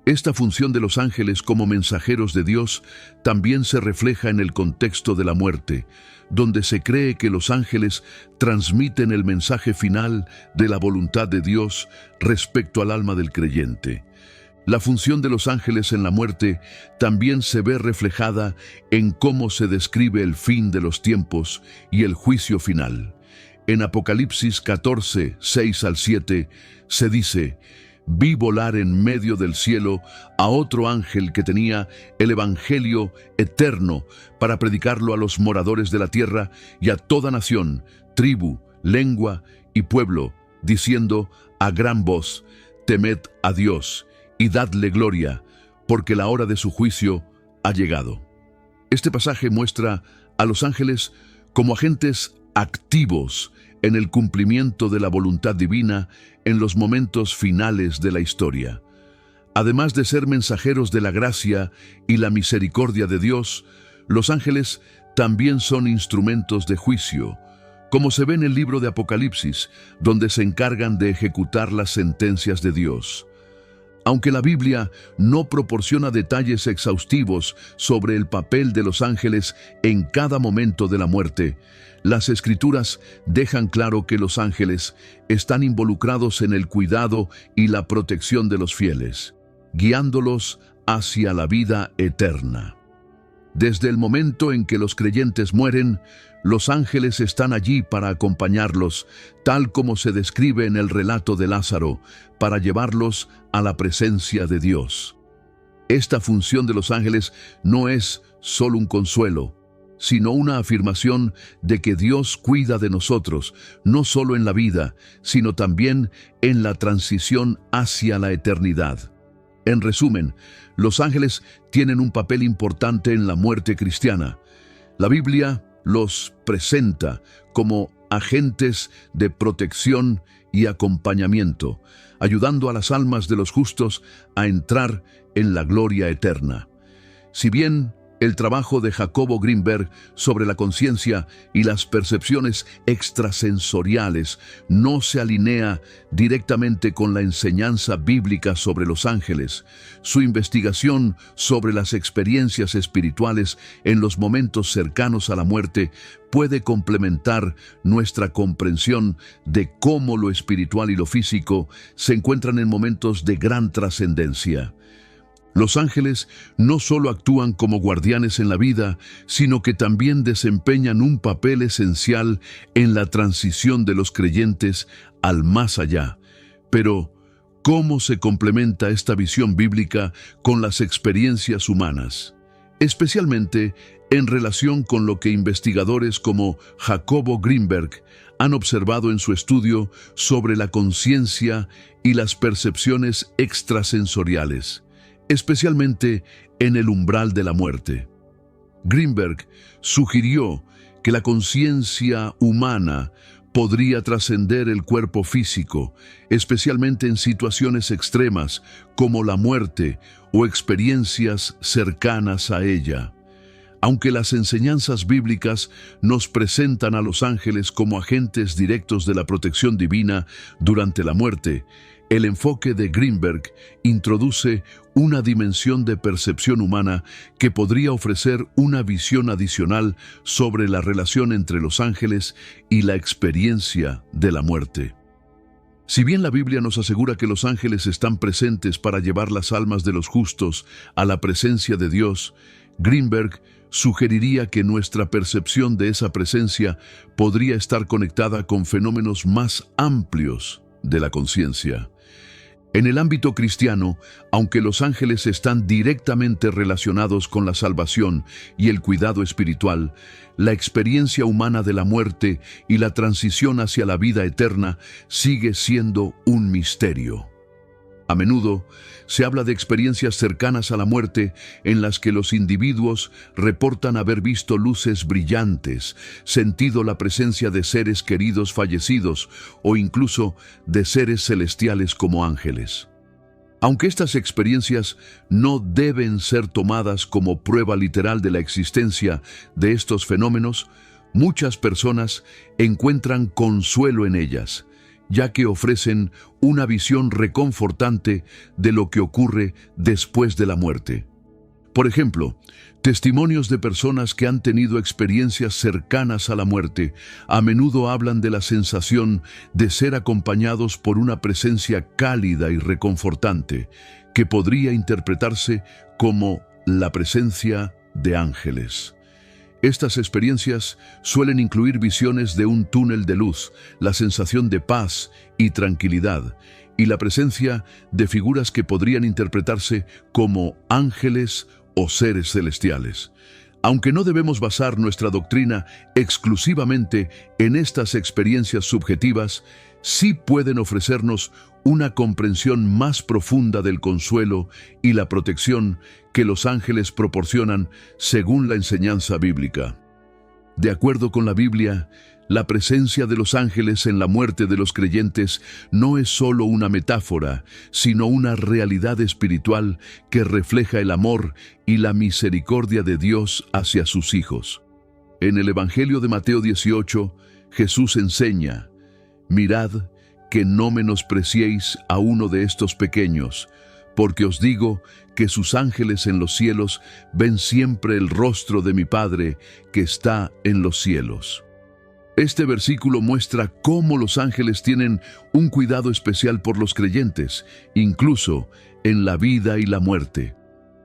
Esta función de los ángeles como mensajeros de Dios también se refleja en el contexto de la muerte, donde se cree que los ángeles transmiten el mensaje final de la voluntad de Dios respecto al alma del creyente. La función de los ángeles en la muerte también se ve reflejada en cómo se describe el fin de los tiempos y el juicio final. En Apocalipsis 14, 6 al 7, se dice: «Vi volar en medio del cielo a otro ángel que tenía el evangelio eterno para predicarlo a los moradores de la tierra y a toda nación, tribu, lengua y pueblo, diciendo a gran voz: temed a Dios y dadle gloria, porque la hora de su juicio ha llegado». Este pasaje muestra a los ángeles como agentes activos en el cumplimiento de la voluntad divina en los momentos finales de la historia. Además de ser mensajeros de la gracia y la misericordia de Dios, los ángeles también son instrumentos de juicio, como se ve en el libro de Apocalipsis, donde se encargan de ejecutar las sentencias de Dios. Aunque la Biblia no proporciona detalles exhaustivos sobre el papel de los ángeles en cada momento de la muerte, las Escrituras dejan claro que los ángeles están involucrados en el cuidado y la protección de los fieles, guiándolos hacia la vida eterna. Desde el momento en que los creyentes mueren, los ángeles están allí para acompañarlos, tal como se describe en el relato de Lázaro, para llevarlos a la presencia de Dios. Esta función de los ángeles no es solo un consuelo, sino una afirmación de que Dios cuida de nosotros, no solo en la vida, sino también en la transición hacia la eternidad. En resumen, los ángeles tienen un papel importante en la muerte cristiana. La Biblia los presenta como agentes de protección y acompañamiento, ayudando a las almas de los justos a entrar en la gloria eterna. Si bien el trabajo de Jacobo Greenberg sobre la conciencia y las percepciones extrasensoriales no se alinea directamente con la enseñanza bíblica sobre los ángeles, su investigación sobre las experiencias espirituales en los momentos cercanos a la muerte puede complementar nuestra comprensión de cómo lo espiritual y lo físico se encuentran en momentos de gran trascendencia. Los ángeles no solo actúan como guardianes en la vida, sino que también desempeñan un papel esencial en la transición de los creyentes al más allá. Pero, ¿cómo se complementa esta visión bíblica con las experiencias humanas? Especialmente en relación con lo que investigadores como Jacobo Greenberg han observado en su estudio sobre la conciencia y las percepciones extrasensoriales, especialmente en el umbral de la muerte. Greenberg sugirió que la conciencia humana podría trascender el cuerpo físico, especialmente en situaciones extremas como la muerte o experiencias cercanas a ella. Aunque las enseñanzas bíblicas nos presentan a los ángeles como agentes directos de la protección divina durante la muerte, el enfoque de Greenberg introduce una dimensión de percepción humana que podría ofrecer una visión adicional sobre la relación entre los ángeles y la experiencia de la muerte. Si bien la Biblia nos asegura que los ángeles están presentes para llevar las almas de los justos a la presencia de Dios, Greenberg sugeriría que nuestra percepción de esa presencia podría estar conectada con fenómenos más amplios de la conciencia. En el ámbito cristiano, aunque los ángeles están directamente relacionados con la salvación y el cuidado espiritual, la experiencia humana de la muerte y la transición hacia la vida eterna sigue siendo un misterio. A menudo se habla de experiencias cercanas a la muerte en las que los individuos reportan haber visto luces brillantes, sentido la presencia de seres queridos fallecidos o incluso de seres celestiales como ángeles. Aunque estas experiencias no deben ser tomadas como prueba literal de la existencia de estos fenómenos, muchas personas encuentran consuelo en ellas, ya que ofrecen una visión reconfortante de lo que ocurre después de la muerte. Por ejemplo, testimonios de personas que han tenido experiencias cercanas a la muerte a menudo hablan de la sensación de ser acompañados por una presencia cálida y reconfortante, que podría interpretarse como la presencia de ángeles. Estas experiencias suelen incluir visiones de un túnel de luz, la sensación de paz y tranquilidad, y la presencia de figuras que podrían interpretarse como ángeles o seres celestiales. Aunque no debemos basar nuestra doctrina exclusivamente en estas experiencias subjetivas, sí pueden ofrecernos una comprensión más profunda del consuelo y la protección que los ángeles proporcionan según la enseñanza bíblica. De acuerdo con la Biblia, la presencia de los ángeles en la muerte de los creyentes no es solo una metáfora, sino una realidad espiritual que refleja el amor y la misericordia de Dios hacia sus hijos. En el Evangelio de Mateo 18, Jesús enseña: «Mirad que no menospreciéis a uno de estos pequeños, porque os digo que sus ángeles en los cielos ven siempre el rostro de mi Padre que está en los cielos». Este versículo muestra cómo los ángeles tienen un cuidado especial por los creyentes, incluso en la vida y la muerte.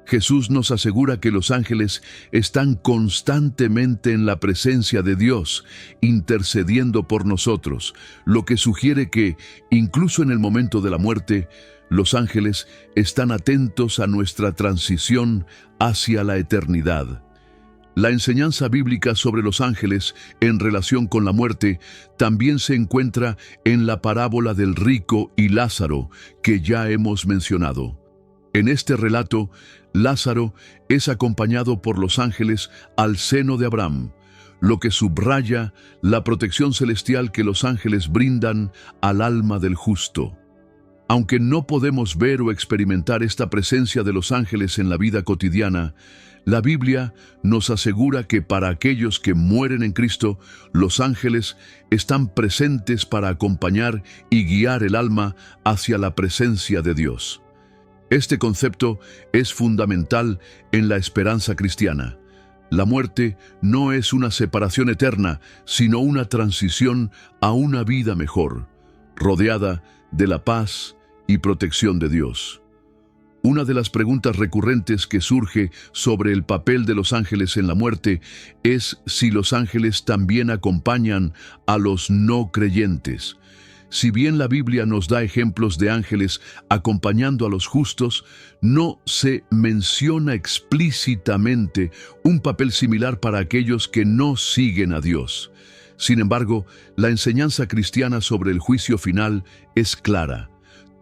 Jesús nos asegura que los ángeles están constantemente en la presencia de Dios, intercediendo por nosotros, lo que sugiere que, incluso en el momento de la muerte, los ángeles están atentos a nuestra transición hacia la eternidad. La enseñanza bíblica sobre los ángeles en relación con la muerte también se encuentra en la parábola del rico y Lázaro, que ya hemos mencionado. En este relato, Lázaro es acompañado por los ángeles al seno de Abraham, lo que subraya la protección celestial que los ángeles brindan al alma del justo. Aunque no podemos ver o experimentar esta presencia de los ángeles en la vida cotidiana, la Biblia nos asegura que para aquellos que mueren en Cristo, los ángeles están presentes para acompañar y guiar el alma hacia la presencia de Dios. Este concepto es fundamental en la esperanza cristiana. La muerte no es una separación eterna, sino una transición a una vida mejor, rodeada de la paz y protección de Dios. Una de las preguntas recurrentes que surge sobre el papel de los ángeles en la muerte es si los ángeles también acompañan a los no creyentes. Si bien la Biblia nos da ejemplos de ángeles acompañando a los justos, no se menciona explícitamente un papel similar para aquellos que no siguen a Dios. Sin embargo, la enseñanza cristiana sobre el juicio final es clara.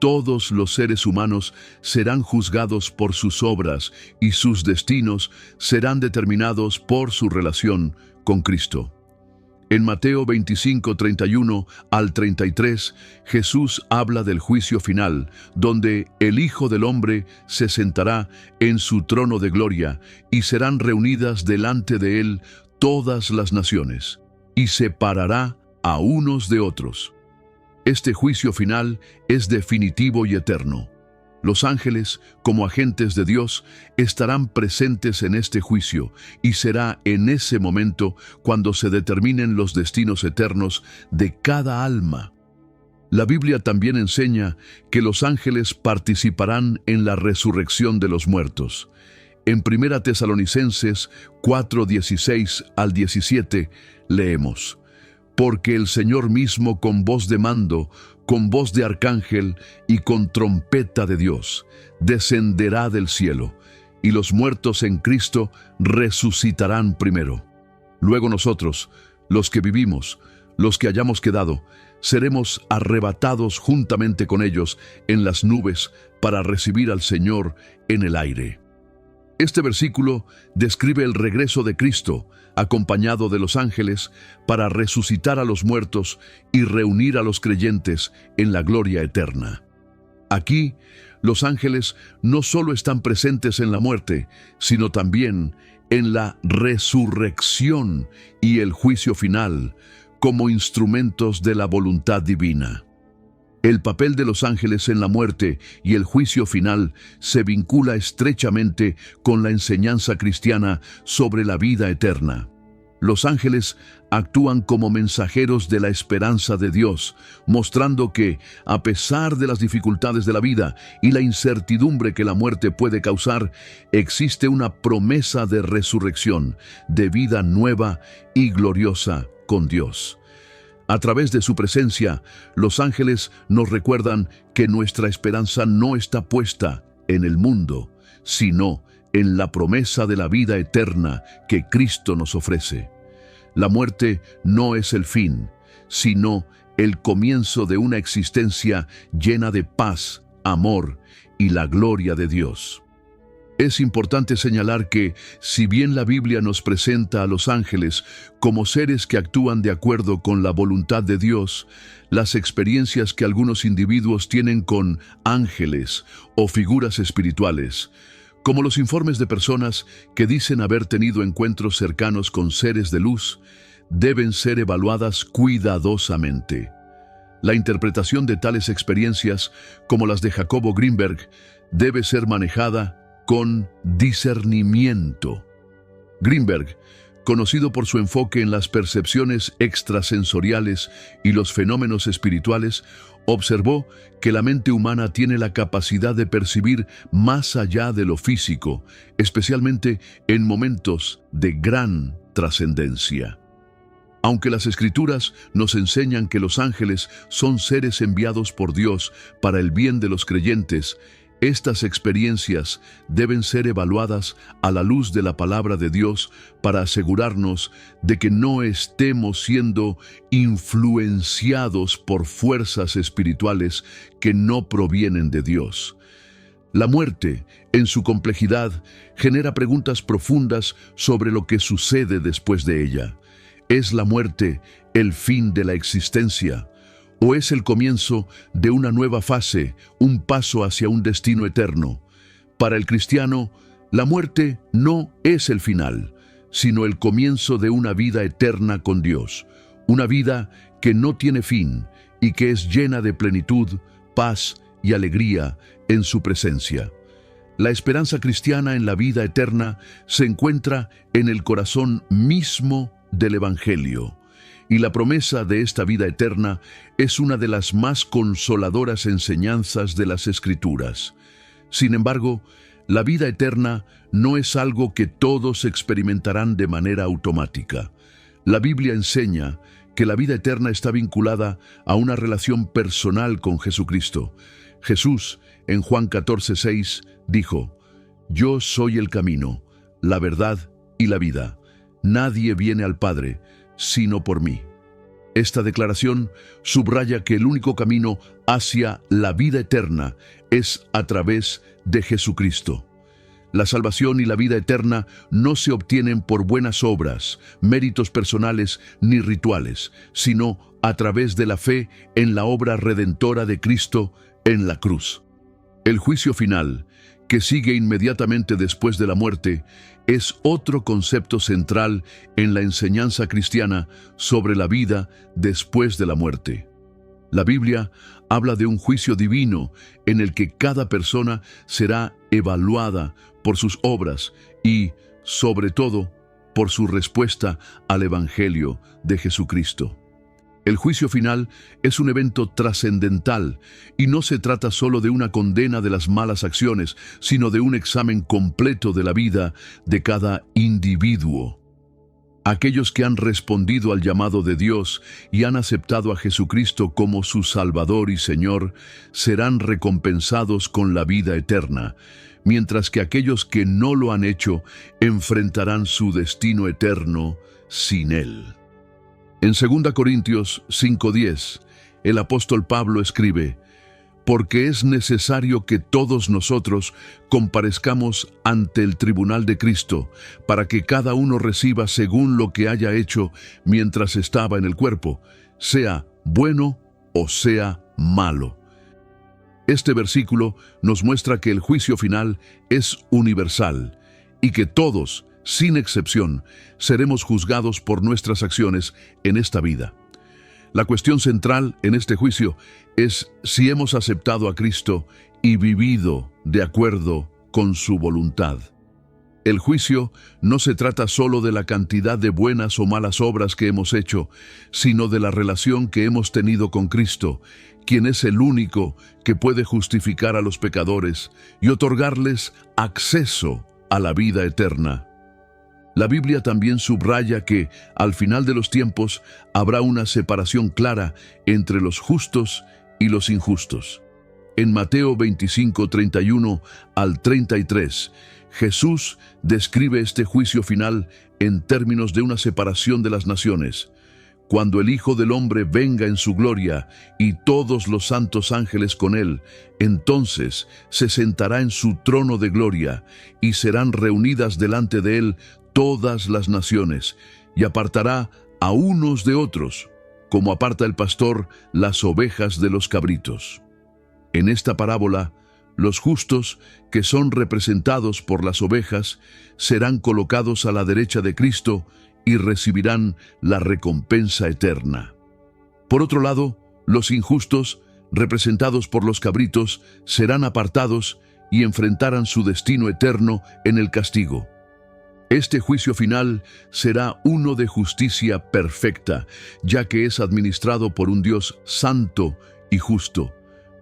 Todos los seres humanos serán juzgados por sus obras y sus destinos serán determinados por su relación con Cristo. En Mateo 25, 31 al 33, Jesús habla del juicio final, donde el Hijo del Hombre se sentará en su trono de gloria y serán reunidas delante de él todas las naciones, y separará a unos de otros. Este juicio final es definitivo y eterno. Los ángeles, como agentes de Dios, estarán presentes en este juicio y será en ese momento cuando se determinen los destinos eternos de cada alma. La Biblia también enseña que los ángeles participarán en la resurrección de los muertos. En 1 Tesalonicenses 4, 16 al 17 leemos: «Porque el Señor mismo con voz de mando, con voz de arcángel y con trompeta de Dios, descenderá del cielo, y los muertos en Cristo resucitarán primero. Luego nosotros, los que vivimos, los que hayamos quedado, seremos arrebatados juntamente con ellos en las nubes para recibir al Señor en el aire». Este versículo describe el regreso de Cristo, acompañado de los ángeles, para resucitar a los muertos y reunir a los creyentes en la gloria eterna. Aquí, los ángeles no solo están presentes en la muerte, sino también en la resurrección y el juicio final, como instrumentos de la voluntad divina. El papel de los ángeles en la muerte y el juicio final se vincula estrechamente con la enseñanza cristiana sobre la vida eterna. Los ángeles actúan como mensajeros de la esperanza de Dios, mostrando que, a pesar de las dificultades de la vida y la incertidumbre que la muerte puede causar, existe una promesa de resurrección, de vida nueva y gloriosa con Dios. A través de su presencia, los ángeles nos recuerdan que nuestra esperanza no está puesta en el mundo, sino en la promesa de la vida eterna que Cristo nos ofrece. La muerte no es el fin, sino el comienzo de una existencia llena de paz, amor y la gloria de Dios. Es importante señalar que, si bien la Biblia nos presenta a los ángeles como seres que actúan de acuerdo con la voluntad de Dios, las experiencias que algunos individuos tienen con ángeles o figuras espirituales, como los informes de personas que dicen haber tenido encuentros cercanos con seres de luz, deben ser evaluadas cuidadosamente. La interpretación de tales experiencias, como las de Jacobo Greenberg, debe ser manejada con discernimiento. Greenberg, conocido por su enfoque en las percepciones extrasensoriales y los fenómenos espirituales, observó que la mente humana tiene la capacidad de percibir más allá de lo físico, especialmente en momentos de gran trascendencia. Aunque las Escrituras nos enseñan que los ángeles son seres enviados por Dios para el bien de los creyentes, estas experiencias deben ser evaluadas a la luz de la palabra de Dios para asegurarnos de que no estemos siendo influenciados por fuerzas espirituales que no provienen de Dios. La muerte, en su complejidad, genera preguntas profundas sobre lo que sucede después de ella. ¿Es la muerte el fin de la existencia? ¿O es el comienzo de una nueva fase, un paso hacia un destino eterno? Para el cristiano, la muerte no es el final, sino el comienzo de una vida eterna con Dios, una vida que no tiene fin y que es llena de plenitud, paz y alegría en su presencia. La esperanza cristiana en la vida eterna se encuentra en el corazón mismo del Evangelio. Y la promesa de esta vida eterna es una de las más consoladoras enseñanzas de las Escrituras. Sin embargo, la vida eterna no es algo que todos experimentarán de manera automática. La Biblia enseña que la vida eterna está vinculada a una relación personal con Jesucristo. Jesús, en Juan 14:6, dijo: «Yo soy el camino, la verdad y la vida. Nadie viene al Padre sino por mí». Esta declaración subraya que el único camino hacia la vida eterna es a través de Jesucristo. La salvación y la vida eterna no se obtienen por buenas obras, méritos personales ni rituales, sino a través de la fe en la obra redentora de Cristo en la cruz. El juicio final, que sigue inmediatamente después de la muerte, es otro concepto central en la enseñanza cristiana sobre la vida después de la muerte. La Biblia habla de un juicio divino en el que cada persona será evaluada por sus obras y, sobre todo, por su respuesta al Evangelio de Jesucristo. El juicio final es un evento trascendental y no se trata solo de una condena de las malas acciones, sino de un examen completo de la vida de cada individuo. Aquellos que han respondido al llamado de Dios y han aceptado a Jesucristo como su Salvador y Señor serán recompensados con la vida eterna, mientras que aquellos que no lo han hecho enfrentarán su destino eterno sin Él. En 2 Corintios 5:10, el apóstol Pablo escribe: «Porque es necesario que todos nosotros comparezcamos ante el tribunal de Cristo, para que cada uno reciba según lo que haya hecho mientras estaba en el cuerpo, sea bueno o sea malo». Este versículo nos muestra que el juicio final es universal y que todos, sin excepción, seremos juzgados por nuestras acciones en esta vida. La cuestión central en este juicio es si hemos aceptado a Cristo y vivido de acuerdo con su voluntad. El juicio no se trata solo de la cantidad de buenas o malas obras que hemos hecho, sino de la relación que hemos tenido con Cristo, quien es el único que puede justificar a los pecadores y otorgarles acceso a la vida eterna. La Biblia también subraya que, al final de los tiempos, habrá una separación clara entre los justos y los injustos. En Mateo 25:31 al 33, Jesús describe este juicio final en términos de una separación de las naciones. Cuando el Hijo del Hombre venga en su gloria y todos los santos ángeles con él, entonces se sentará en su trono de gloria y serán reunidas delante de él todas las naciones, y apartará a unos de otros, como aparta el pastor las ovejas de los cabritos. En esta parábola, los justos, que son representados por las ovejas, serán colocados a la derecha de Cristo y recibirán la recompensa eterna. Por otro lado, los injustos, representados por los cabritos, serán apartados y enfrentarán su destino eterno en el castigo. Este juicio final será uno de justicia perfecta, ya que es administrado por un Dios santo y justo.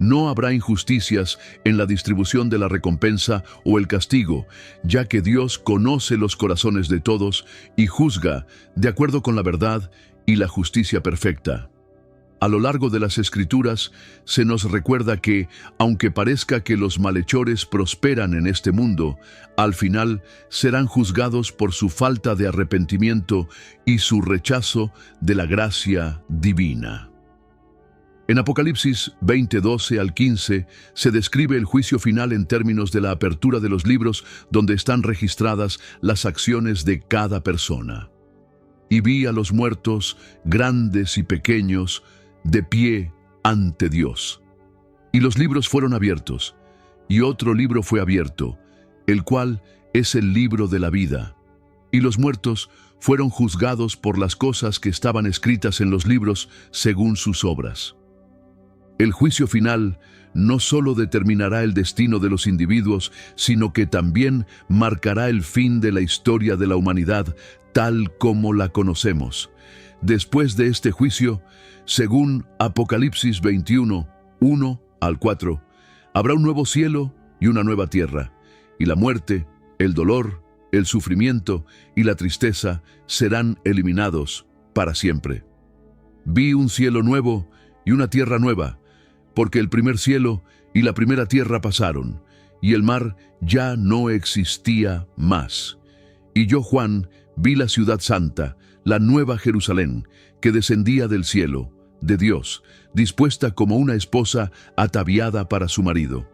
No habrá injusticias en la distribución de la recompensa o el castigo, ya que Dios conoce los corazones de todos y juzga de acuerdo con la verdad y la justicia perfecta. A lo largo de las Escrituras se nos recuerda que, aunque parezca que los malhechores prosperan en este mundo, al final serán juzgados por su falta de arrepentimiento y su rechazo de la gracia divina. En Apocalipsis 20:12 al 15 se describe el juicio final en términos de la apertura de los libros donde están registradas las acciones de cada persona. Y vi a los muertos, grandes y pequeños, de pie ante Dios. Y los libros fueron abiertos, y otro libro fue abierto, el cual es el libro de la vida. Y los muertos fueron juzgados por las cosas que estaban escritas en los libros según sus obras. El juicio final no solo determinará el destino de los individuos, sino que también marcará el fin de la historia de la humanidad tal como la conocemos. Después de este juicio, según Apocalipsis 21, 1 al 4, habrá un nuevo cielo y una nueva tierra, y la muerte, el dolor, el sufrimiento y la tristeza serán eliminados para siempre. Vi un cielo nuevo y una tierra nueva, porque el primer cielo y la primera tierra pasaron, y el mar ya no existía más. Y yo, Juan, vi la ciudad santa, la nueva Jerusalén, que descendía del cielo, de Dios, dispuesta como una esposa ataviada para su marido.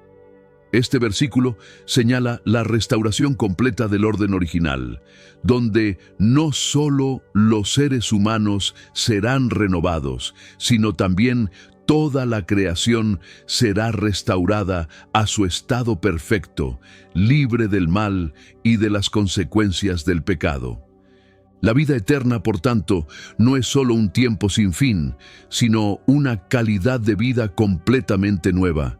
Este versículo señala la restauración completa del orden original, donde no solo los seres humanos serán renovados, sino también toda la creación será restaurada a su estado perfecto, libre del mal y de las consecuencias del pecado. La vida eterna, por tanto, no es solo un tiempo sin fin, sino una calidad de vida completamente nueva.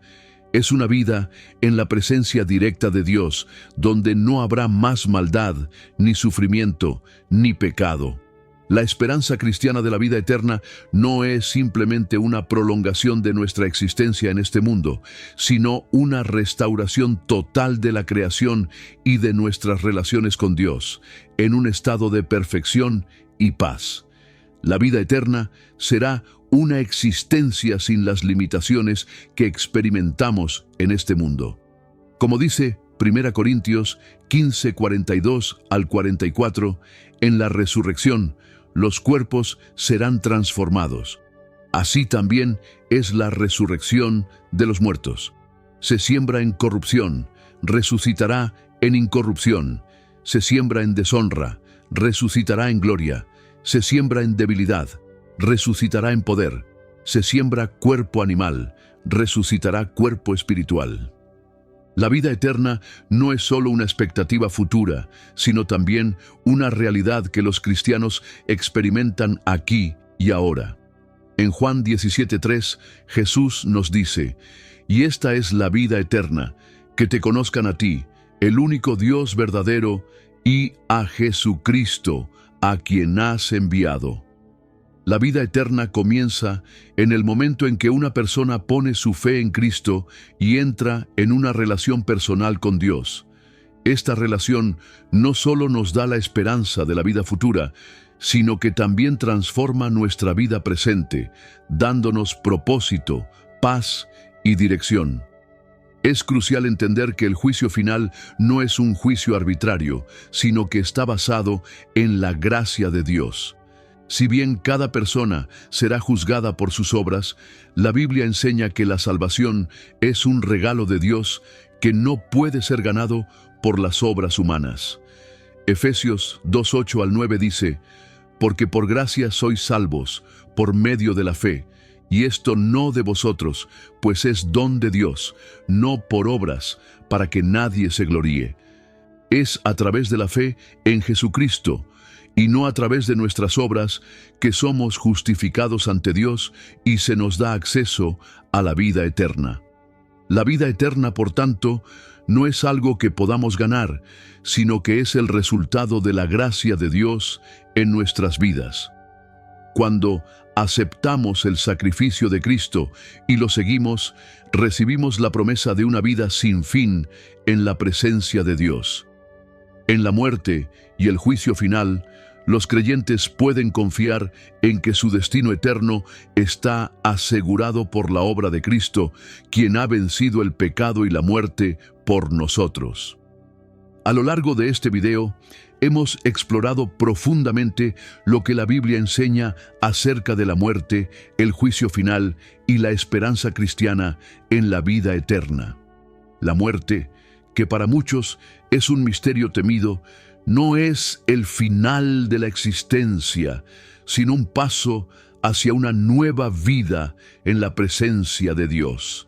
Es una vida en la presencia directa de Dios, donde no habrá más maldad, ni sufrimiento, ni pecado. La esperanza cristiana de la vida eterna no es simplemente una prolongación de nuestra existencia en este mundo, sino una restauración total de la creación y de nuestras relaciones con Dios, en un estado de perfección y paz. La vida eterna será una existencia sin las limitaciones que experimentamos en este mundo. Como dice 1 Corintios 15, 42 al 44, en la resurrección, los cuerpos serán transformados. Así también es la resurrección de los muertos. Se siembra en corrupción, resucitará en incorrupción. Se siembra en deshonra, resucitará en gloria. Se siembra en debilidad, resucitará en poder. Se siembra cuerpo animal, resucitará cuerpo espiritual. La vida eterna no es solo una expectativa futura, sino también una realidad que los cristianos experimentan aquí y ahora. En Juan 17:3, Jesús nos dice: «Y esta es la vida eterna, que te conozcan a ti, el único Dios verdadero, y a Jesucristo, a quien has enviado». La vida eterna comienza en el momento en que una persona pone su fe en Cristo y entra en una relación personal con Dios. Esta relación no solo nos da la esperanza de la vida futura, sino que también transforma nuestra vida presente, dándonos propósito, paz y dirección. Es crucial entender que el juicio final no es un juicio arbitrario, sino que está basado en la gracia de Dios. Si bien cada persona será juzgada por sus obras, la Biblia enseña que la salvación es un regalo de Dios que no puede ser ganado por las obras humanas. Efesios 2:8 al 9 dice: porque por gracia sois salvos, por medio de la fe, y esto no de vosotros, pues es don de Dios, no por obras, para que nadie se gloríe. Es a través de la fe en Jesucristo, y no a través de nuestras obras, que somos justificados ante Dios y se nos da acceso a la vida eterna. La vida eterna, por tanto, no es algo que podamos ganar, sino que es el resultado de la gracia de Dios en nuestras vidas. Cuando aceptamos el sacrificio de Cristo y lo seguimos, recibimos la promesa de una vida sin fin en la presencia de Dios. En la muerte y el juicio final, los creyentes pueden confiar en que su destino eterno está asegurado por la obra de Cristo, quien ha vencido el pecado y la muerte por nosotros. A lo largo de este video, hemos explorado profundamente lo que la Biblia enseña acerca de la muerte, el juicio final y la esperanza cristiana en la vida eterna. La muerte, que para muchos es un misterio temido, no es el final de la existencia, sino un paso hacia una nueva vida en la presencia de Dios.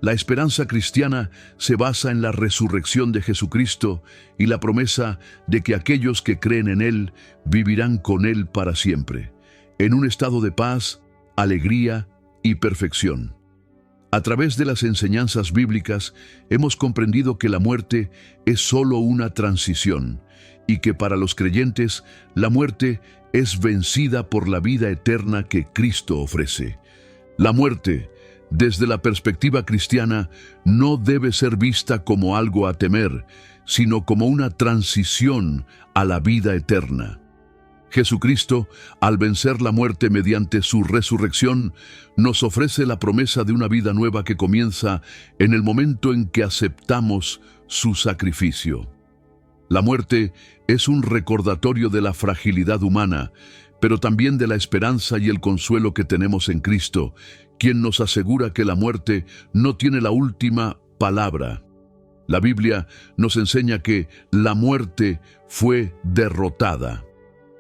La esperanza cristiana se basa en la resurrección de Jesucristo y la promesa de que aquellos que creen en Él vivirán con Él para siempre, en un estado de paz, alegría y perfección. A través de las enseñanzas bíblicas hemos comprendido que la muerte es solo una transición y que para los creyentes la muerte es vencida por la vida eterna que Cristo ofrece. La muerte, desde la perspectiva cristiana, no debe ser vista como algo a temer, sino como una transición a la vida eterna. Jesucristo, al vencer la muerte mediante su resurrección, nos ofrece la promesa de una vida nueva que comienza en el momento en que aceptamos su sacrificio. La muerte es un recordatorio de la fragilidad humana, pero también de la esperanza y el consuelo que tenemos en Cristo, quien nos asegura que la muerte no tiene la última palabra. La Biblia nos enseña que la muerte fue derrotada.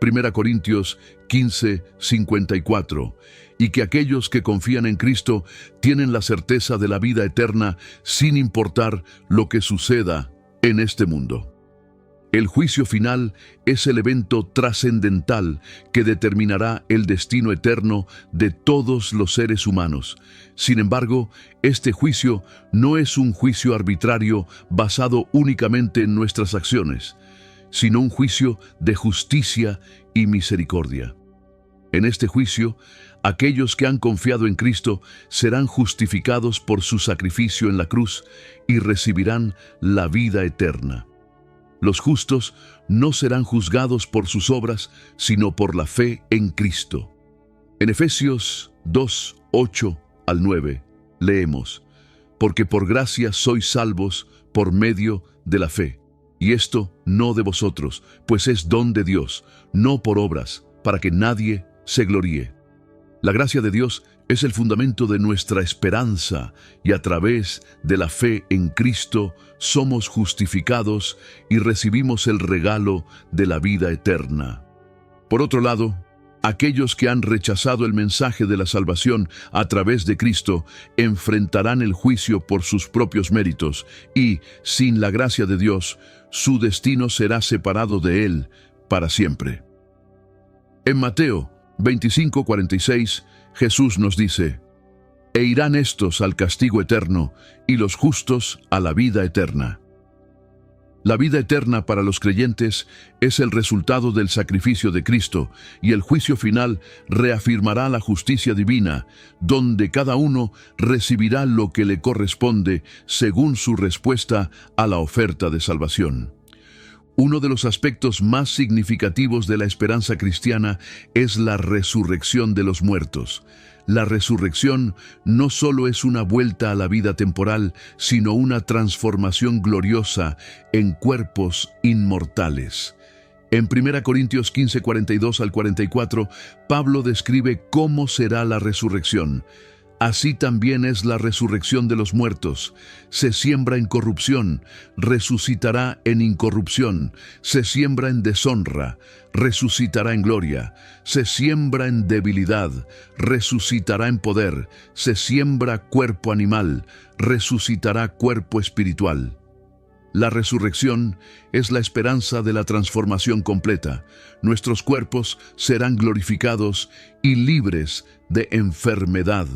1 Corintios 15:54, y que aquellos que confían en Cristo tienen la certeza de la vida eterna sin importar lo que suceda en este mundo. El juicio final es el evento trascendental que determinará el destino eterno de todos los seres humanos. Sin embargo, este juicio no es un juicio arbitrario basado únicamente en nuestras acciones, sino un juicio de justicia y misericordia. En este juicio, aquellos que han confiado en Cristo serán justificados por su sacrificio en la cruz y recibirán la vida eterna. Los justos no serán juzgados por sus obras, sino por la fe en Cristo. En Efesios 2:8 al 9, leemos: porque por gracia sois salvos por medio de la fe. Y esto no de vosotros, pues es don de Dios, no por obras, para que nadie se gloríe. La gracia de Dios es el fundamento de nuestra esperanza, y a través de la fe en Cristo somos justificados y recibimos el regalo de la vida eterna. Por otro lado, aquellos que han rechazado el mensaje de la salvación a través de Cristo enfrentarán el juicio por sus propios méritos y, sin la gracia de Dios, su destino será separado de Él para siempre. En Mateo 25:46, Jesús nos dice: e irán estos al castigo eterno y los justos a la vida eterna. La vida eterna para los creyentes es el resultado del sacrificio de Cristo, y el juicio final reafirmará la justicia divina, donde cada uno recibirá lo que le corresponde según su respuesta a la oferta de salvación. Uno de los aspectos más significativos de la esperanza cristiana es la resurrección de los muertos. La resurrección no solo es una vuelta a la vida temporal, sino una transformación gloriosa en cuerpos inmortales. En 1 Corintios 15, 42 al 44, Pablo describe cómo será la resurrección. Así también es la resurrección de los muertos. Se siembra en corrupción, resucitará en incorrupción. Se siembra en deshonra, resucitará en gloria. Se siembra en debilidad, resucitará en poder. Se siembra cuerpo animal, resucitará cuerpo espiritual. La resurrección es la esperanza de la transformación completa. Nuestros cuerpos serán glorificados y libres de enfermedad,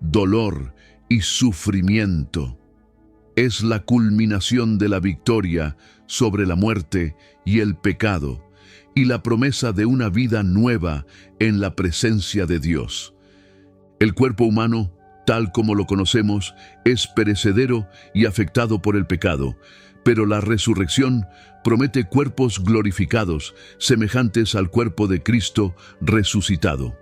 dolor y sufrimiento. Es la culminación de la victoria sobre la muerte y el pecado, y la promesa de una vida nueva en la presencia de Dios. El cuerpo humano, tal como lo conocemos, es perecedero y afectado por el pecado, pero la resurrección promete cuerpos glorificados, semejantes al cuerpo de Cristo resucitado.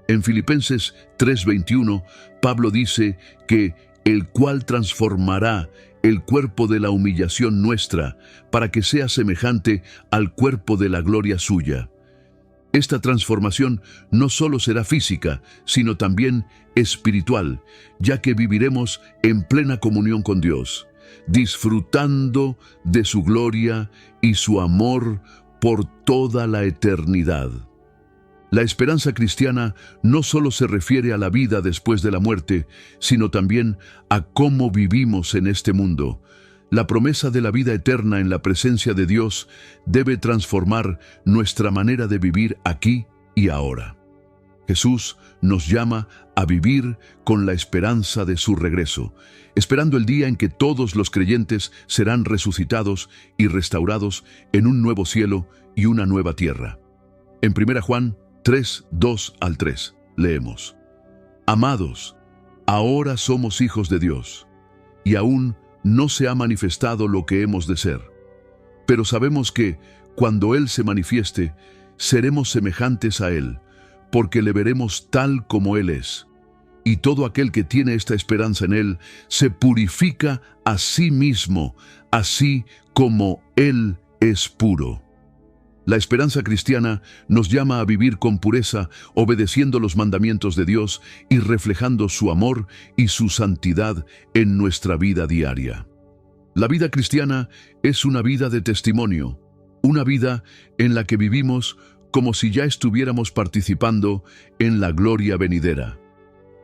En Filipenses 3:21, Pablo dice que el cual transformará el cuerpo de la humillación nuestra para que sea semejante al cuerpo de la gloria suya. Esta transformación no solo será física, sino también espiritual, ya que viviremos en plena comunión con Dios, disfrutando de su gloria y su amor por toda la eternidad. La esperanza cristiana no solo se refiere a la vida después de la muerte, sino también a cómo vivimos en este mundo. La promesa de la vida eterna en la presencia de Dios debe transformar nuestra manera de vivir aquí y ahora. Jesús nos llama a vivir con la esperanza de su regreso, esperando el día en que todos los creyentes serán resucitados y restaurados en un nuevo cielo y una nueva tierra. En 1 Juan 3, 2 al 3, leemos: Amados, ahora somos hijos de Dios, y aún no se ha manifestado lo que hemos de ser. Pero sabemos que, cuando Él se manifieste, seremos semejantes a Él, porque le veremos tal como Él es. Y todo aquel que tiene esta esperanza en Él, se purifica a sí mismo, así como Él es puro. La esperanza cristiana nos llama a vivir con pureza, obedeciendo los mandamientos de Dios y reflejando su amor y su santidad en nuestra vida diaria. La vida cristiana es una vida de testimonio, una vida en la que vivimos como si ya estuviéramos participando en la gloria venidera.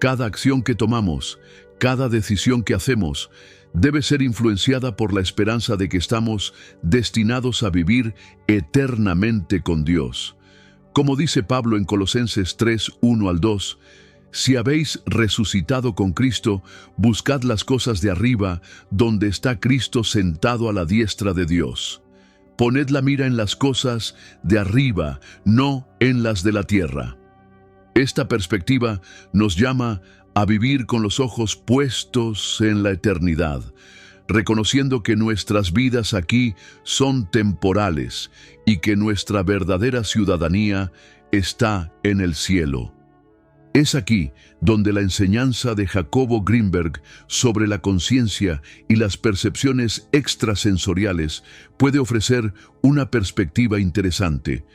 Cada acción que tomamos, cada decisión que hacemos, debe ser influenciada por la esperanza de que estamos destinados a vivir eternamente con Dios. Como dice Pablo en Colosenses 3, 1 al 2, si habéis resucitado con Cristo, buscad las cosas de arriba, donde está Cristo sentado a la diestra de Dios. Poned la mira en las cosas de arriba, no en las de la tierra. Esta perspectiva nos llama a vivir con los ojos puestos en la eternidad, reconociendo que nuestras vidas aquí son temporales y que nuestra verdadera ciudadanía está en el cielo. Es aquí donde la enseñanza de Jacobo Greenberg sobre la conciencia y las percepciones extrasensoriales puede ofrecer una perspectiva interesante.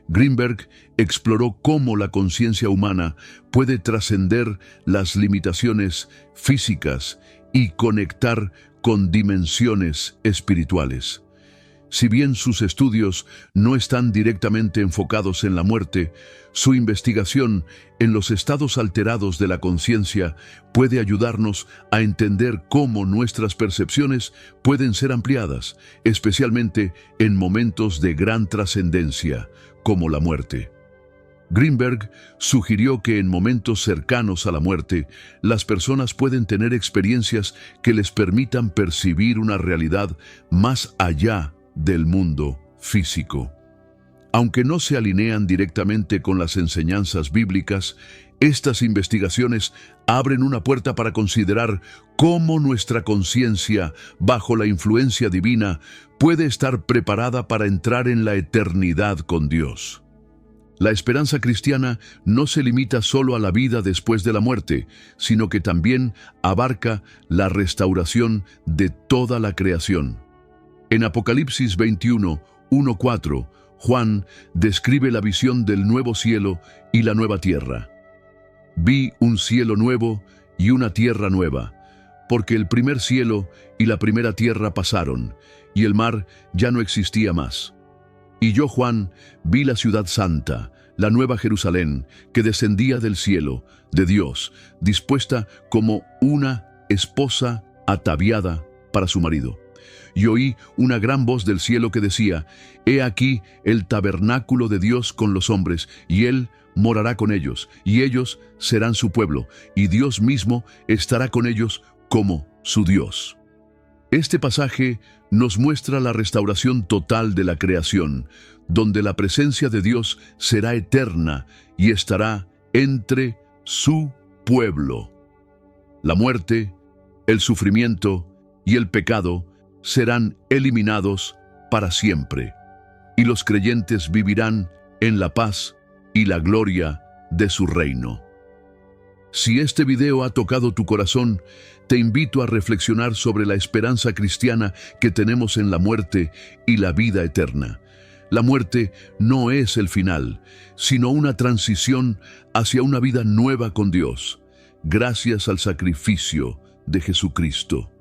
Greenberg exploró cómo la conciencia humana puede trascender las limitaciones físicas y conectar con dimensiones espirituales. Si bien sus estudios no están directamente enfocados en la muerte, su investigación en los estados alterados de la conciencia puede ayudarnos a entender cómo nuestras percepciones pueden ser ampliadas, especialmente en momentos de gran trascendencia, como la muerte. Greenberg sugirió que en momentos cercanos a la muerte, las personas pueden tener experiencias que les permitan percibir una realidad más allá del mundo físico. Aunque no se alinean directamente con las enseñanzas bíblicas, estas investigaciones abren una puerta para considerar cómo nuestra conciencia, bajo la influencia divina, puede estar preparada para entrar en la eternidad con Dios. La esperanza cristiana no se limita solo a la vida después de la muerte, sino que también abarca la restauración de toda la creación. En Apocalipsis 21, 1-4, Juan describe la visión del nuevo cielo y la nueva tierra. Vi un cielo nuevo y una tierra nueva, porque el primer cielo y la primera tierra pasaron, y el mar ya no existía más. Y yo, Juan, vi la ciudad santa, la nueva Jerusalén, que descendía del cielo, de Dios, dispuesta como una esposa ataviada para su marido. Y oí una gran voz del cielo que decía: He aquí el tabernáculo de Dios con los hombres, y Él morará con ellos, y ellos serán su pueblo, y Dios mismo estará con ellos como su Dios. Este pasaje nos muestra la restauración total de la creación, donde la presencia de Dios será eterna y estará entre su pueblo. La muerte, el sufrimiento y el pecado serán eliminados para siempre, y los creyentes vivirán en la paz y la gloria de su reino. Si este video ha tocado tu corazón, te invito a reflexionar sobre la esperanza cristiana que tenemos en la muerte y la vida eterna. La muerte no es el final, sino una transición hacia una vida nueva con Dios, gracias al sacrificio de Jesucristo.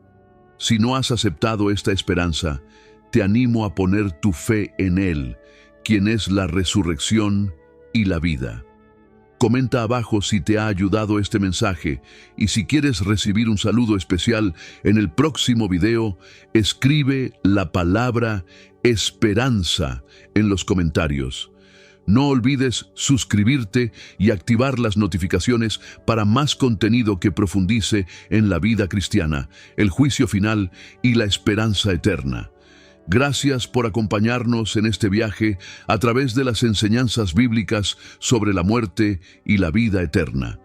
Si no has aceptado esta esperanza, te animo a poner tu fe en Él, quien es la resurrección y la vida. Comenta abajo si te ha ayudado este mensaje, y si quieres recibir un saludo especial en el próximo video, escribe la palabra esperanza en los comentarios. No olvides suscribirte y activar las notificaciones para más contenido que profundice en la vida cristiana, el juicio final y la esperanza eterna. Gracias por acompañarnos en este viaje a través de las enseñanzas bíblicas sobre la muerte y la vida eterna.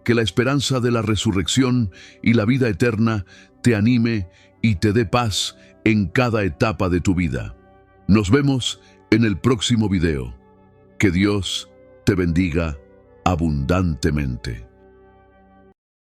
Que la esperanza de la resurrección y la vida eterna te anime y te dé paz en cada etapa de tu vida. Nos vemos en el próximo video. Que Dios te bendiga abundantemente.